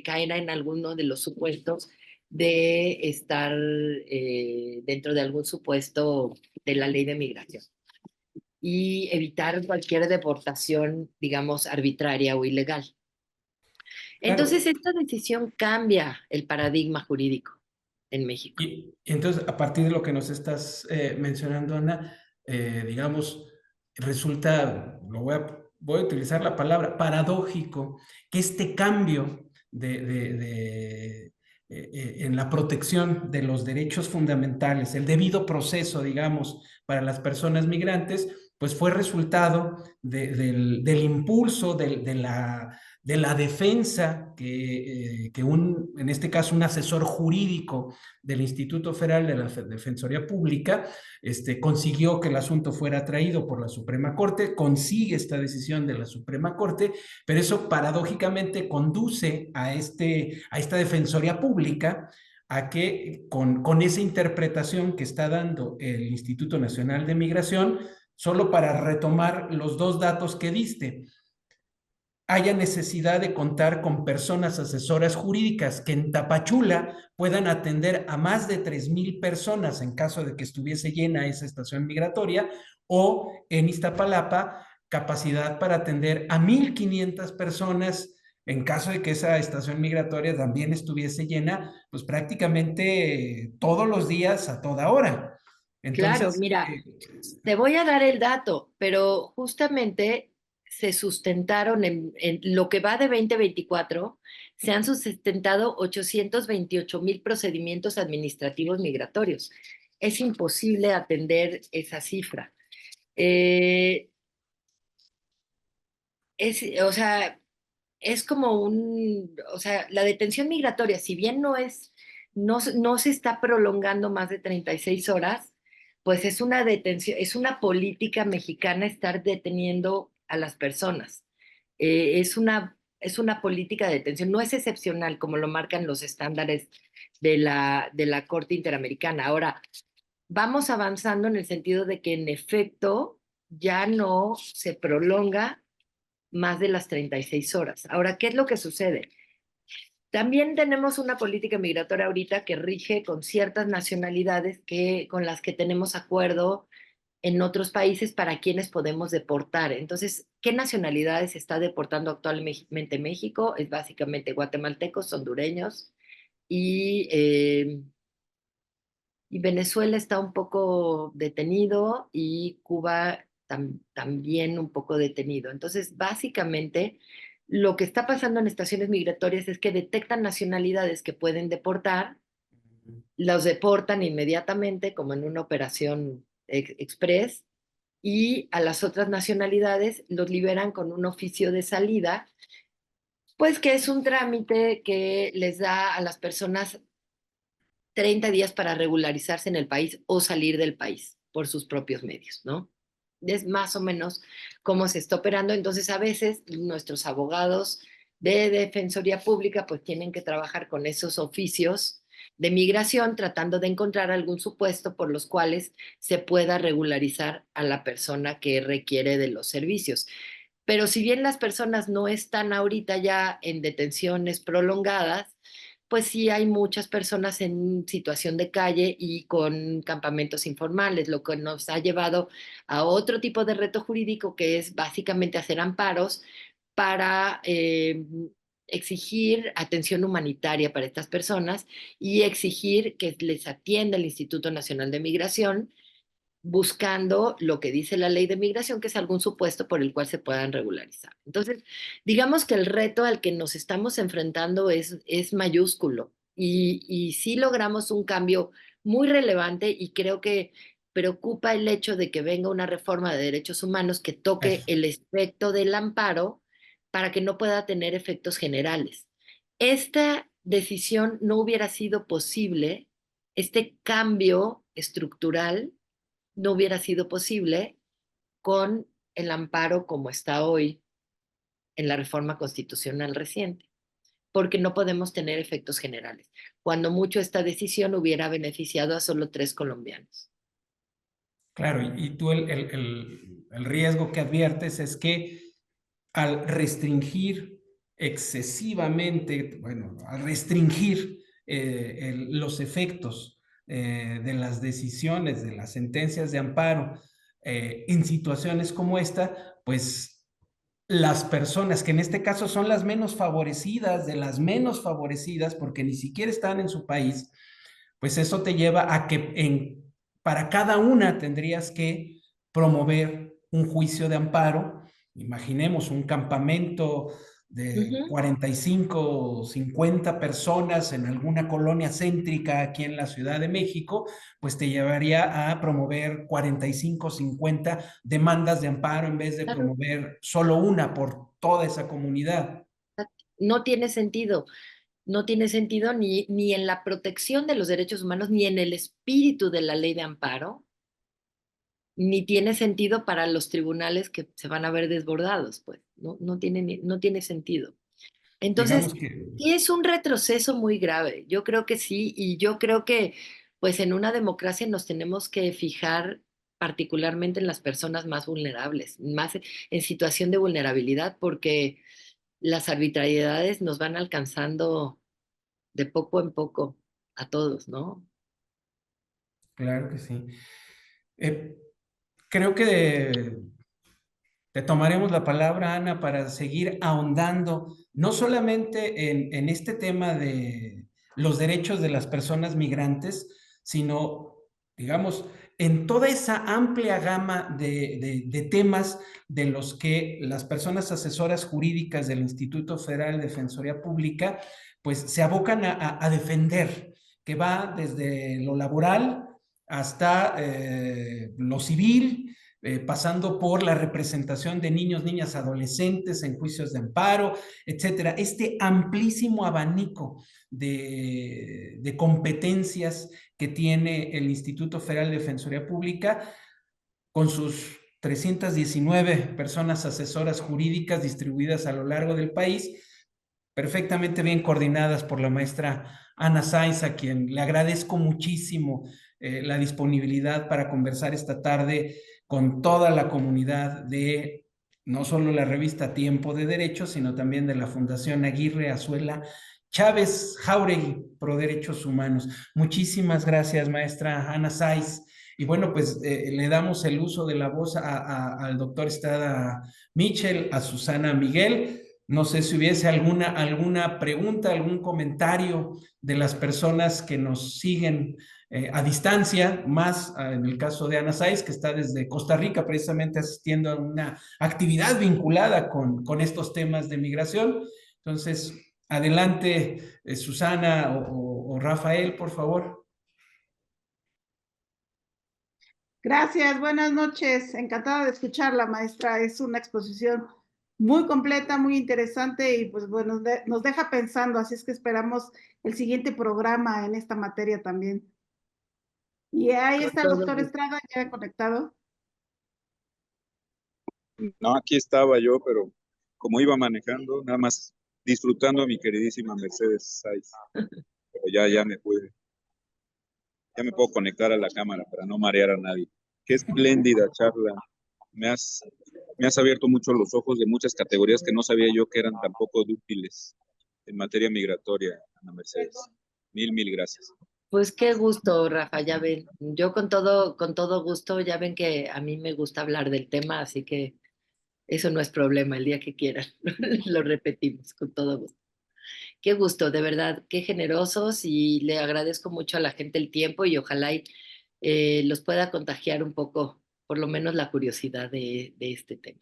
caer en alguno de los supuestos de estar dentro de algún supuesto de la ley de migración y evitar cualquier deportación, digamos, arbitraria o ilegal. Claro. Entonces, esta decisión cambia el paradigma jurídico en México. Y entonces, a partir de lo que nos estás mencionando, Ana, digamos, resulta, voy a utilizar la palabra paradójico, que este cambio en la protección de los derechos fundamentales, el debido proceso, digamos, para las personas migrantes, pues fue resultado del impulso, de la defensa en este caso, un asesor jurídico del Instituto Federal de la Defensoría Pública, consiguió que el asunto fuera traído por la Suprema Corte, consigue esta decisión de la Suprema Corte, pero eso paradójicamente conduce a esta Defensoría Pública a que con esa interpretación que está dando el Instituto Nacional de Migración, solo para retomar los dos datos que diste, haya necesidad de contar con personas asesoras jurídicas que en Tapachula puedan atender a más de 3,000 personas en caso de que estuviese llena esa estación migratoria, o en Iztapalapa capacidad para atender a 1,500 personas en caso de que esa estación migratoria también estuviese llena, pues prácticamente todos los días a toda hora. Claro, Entonces, mira, te voy a dar el dato, pero justamente se sustentaron en lo que va de 2024, se han sustentado 828,000 procedimientos administrativos migratorios. Es imposible atender esa cifra. Eh, o sea, es como o sea, la detención migratoria, si bien no se está prolongando más de 36 horas, pues es una detención, es una política mexicana estar deteniendo a las personas. Es una política de detención, no es excepcional como lo marcan los estándares de la Corte Interamericana. Ahora, vamos avanzando en el sentido de que en efecto ya no se prolonga más de las 36 horas. Ahora, ¿qué es lo que sucede? También tenemos una política migratoria ahorita que rige con ciertas nacionalidades con las que tenemos acuerdo en otros países para quienes podemos deportar. Entonces, ¿qué nacionalidades está deportando actualmente México? Es básicamente guatemaltecos, hondureños y Venezuela está un poco detenido y Cuba también un poco detenido. Entonces, básicamente, lo que está pasando en estaciones migratorias es que detectan nacionalidades que pueden deportar, los deportan inmediatamente, como en una operación express, y a las otras nacionalidades los liberan con un oficio de salida, pues que es un trámite que les da a las personas 30 días para regularizarse en el país o salir del país por sus propios medios, ¿no? Es más o menos cómo se está operando. Entonces, a veces nuestros abogados de Defensoría Pública pues tienen que trabajar con esos oficios de migración tratando de encontrar algún supuesto por los cuales se pueda regularizar a la persona que requiere de los servicios. Pero si bien las personas no están ahorita ya en detenciones prolongadas, pues sí hay muchas personas en situación de calle y con campamentos informales, lo que nos ha llevado a otro tipo de reto jurídico que es básicamente hacer amparos para exigir atención humanitaria para estas personas y exigir que les atienda el Instituto Nacional de Migración buscando lo que dice la ley de migración, que es algún supuesto por el cual se puedan regularizar. Entonces, digamos que el reto al que nos estamos enfrentando es mayúsculo y sí logramos un cambio muy relevante y creo que preocupa el hecho de que venga una reforma de derechos humanos que toque Eso. el efecto del amparo para que no pueda tener efectos generales. Esta decisión no hubiera sido posible, este cambio estructural no hubiera sido posible con el amparo como está hoy en la reforma constitucional reciente, porque no podemos tener efectos generales. Cuando mucho esta decisión hubiera beneficiado a solo 3 colombianos. Claro, y tú el riesgo que adviertes es que al restringir excesivamente, bueno, al restringir los efectos de las decisiones, de las sentencias de amparo en situaciones como esta, pues las personas que en este caso son las menos favorecidas, de las menos favorecidas, porque ni siquiera están en su país, pues eso te lleva a que para cada una tendrías que promover un juicio de amparo. Imaginemos un campamento de Ujú. 45 o 50 personas en alguna colonia céntrica aquí en la Ciudad de México, pues te llevaría a promover 45 o 50 demandas de amparo en vez de Claro, promover solo una por toda esa comunidad. no tiene sentido. No tiene sentido ni en la protección de los derechos humanos, ni en el espíritu de la ley de amparo, ni tiene sentido para los tribunales que se van a ver desbordados, pues, no tiene sentido. Digamos Entonces, que, sí es un retroceso muy grave, yo creo que sí, y yo creo que pues en una democracia nos tenemos que fijar particularmente en las personas más vulnerables, más en situación de vulnerabilidad, porque las arbitrariedades nos van alcanzando de poco en poco a todos, ¿no? claro que sí. Eh, Creo que te tomaremos la palabra, Ana, para seguir ahondando no solamente en este tema de los derechos de las personas migrantes, sino, digamos, en toda esa amplia gama de temas de los que las personas asesoras jurídicas del Instituto Federal de Defensoría Pública, pues se abocan a defender, que va desde lo laboral hasta lo civil, pasando por la representación de niños, niñas, adolescentes en juicios de amparo, etcétera. Este amplísimo abanico de competencias que tiene el Instituto Federal de Defensoría Pública con sus 319 personas asesoras jurídicas distribuidas a lo largo del país, perfectamente bien coordinadas por la maestra Ana Sáenz, a quien le agradezco muchísimo la disponibilidad para conversar esta tarde con toda la comunidad de no solo la revista Tiempo de Derecho, sino también de la Fundación Aguirre Azuela Chávez Jauregui Pro Derechos Humanos. Muchísimas gracias, maestra Ana Sáenz. Y bueno, pues le damos el uso de la voz al doctor Estrada Mitchell, a Susana Miguel. No sé si hubiese alguna pregunta, algún comentario de las personas que nos siguen a distancia, más en el caso de Ana Sáiz, que está desde Costa Rica precisamente asistiendo a una actividad vinculada con estos temas de migración. Entonces, adelante, Susana o Rafael, por favor. Gracias, buenas noches. Encantada de escucharla, maestra. Es una exposición muy completa, muy interesante y pues bueno, nos deja pensando, así es que esperamos el siguiente programa en esta materia también. Y ahí está el doctor Estrada ya conectado. No, aquí estaba yo, pero como iba manejando, nada más disfrutando a mi queridísima Mercedes Sáiz. Pero ya me pude, ya me puedo conectar a la cámara para no marear a nadie. Qué espléndida charla. Me has, me has abierto mucho los ojos de muchas categorías que no sabía yo que eran tan poco útiles en materia migratoria, Ana Mercedes. Mil gracias. Pues qué gusto, Rafa, ya ven. Yo con todo gusto, ya ven que a mí me gusta hablar del tema, así que eso no es problema, el día que quieran. Lo repetimos con todo gusto. Qué gusto, de verdad, qué generosos y le agradezco mucho a la gente el tiempo y ojalá los pueda contagiar un poco, por lo menos la curiosidad de este tema.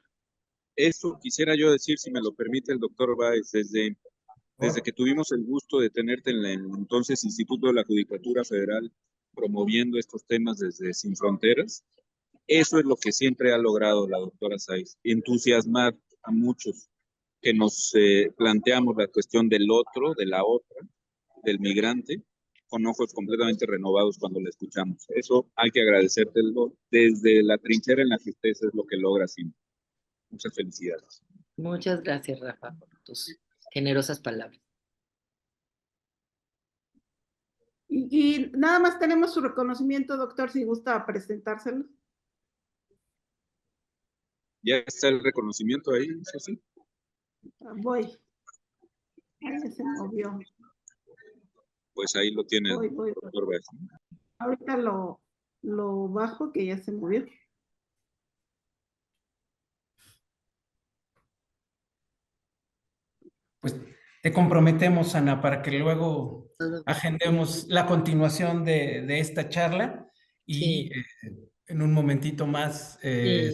Eso quisiera yo decir, si me lo permite el doctor Báez, desde que tuvimos el gusto de tenerte en el entonces Instituto de la Judicatura Federal promoviendo estos temas desde Sin Fronteras, eso es lo que siempre ha logrado la doctora Sáiz, entusiasmar a muchos que nos planteamos la cuestión del otro, de la otra, del migrante, con ojos completamente renovados cuando la escuchamos. Eso hay que agradecértelo desde la trinchera en la que usted es lo que logra siempre. Muchas felicidades. Muchas gracias, Rafa, por tus generosas palabras. Y nada más tenemos su reconocimiento, doctor, si gusta presentárselo. ¿Ya está el reconocimiento ahí, sí? Voy. Ahí se movió. Pues ahí lo tiene el doctor Báez. Ahorita lo bajo, que ya se movió. Pues te comprometemos, Ana, para que luego agendemos la continuación de esta charla y en un momentito más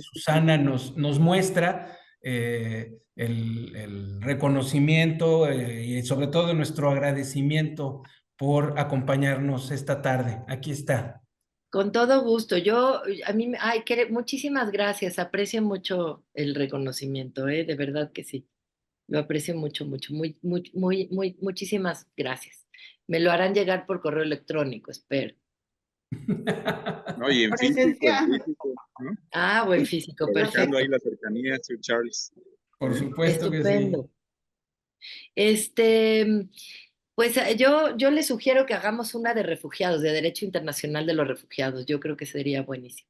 Susana nos muestra el reconocimiento y sobre todo nuestro agradecimiento por acompañarnos esta tarde. Aquí está. Con todo gusto. Muchísimas gracias. Aprecio mucho el reconocimiento, de verdad que sí. Lo aprecio mucho, mucho. Muchísimas gracias. Me lo harán llegar por correo electrónico, espero. No, y en físico, ¿no? Ah, buen físico, perfecto. Ahí la cercanía, Sir Charles. Por supuesto Estupendo. Que sí. Pues yo les sugiero que hagamos una de refugiados, de Derecho Internacional de los Refugiados. Yo creo que sería buenísimo.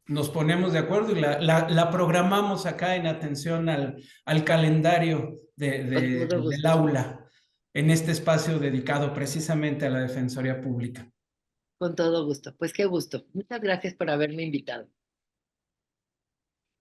Nos ponemos de acuerdo y la programamos acá en atención al calendario del aula, en este espacio dedicado precisamente a la Defensoría Pública. Con todo gusto. Pues qué gusto. Muchas gracias por haberme invitado.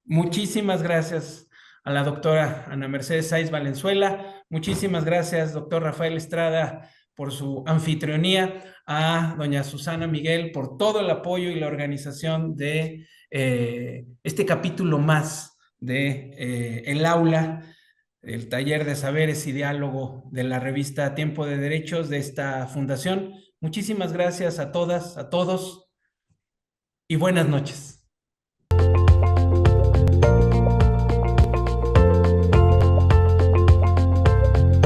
Muchísimas gracias a la doctora Ana Mercedes Sáiz Valenzuela. Muchísimas gracias, doctor Rafael Estrada, por su anfitrionía, a doña Susana Miguel por todo el apoyo y la organización de este capítulo más de El Aula, el taller de saberes y diálogo de la revista Tiempo de Derechos de esta fundación. Muchísimas gracias a todas, a todos y buenas noches.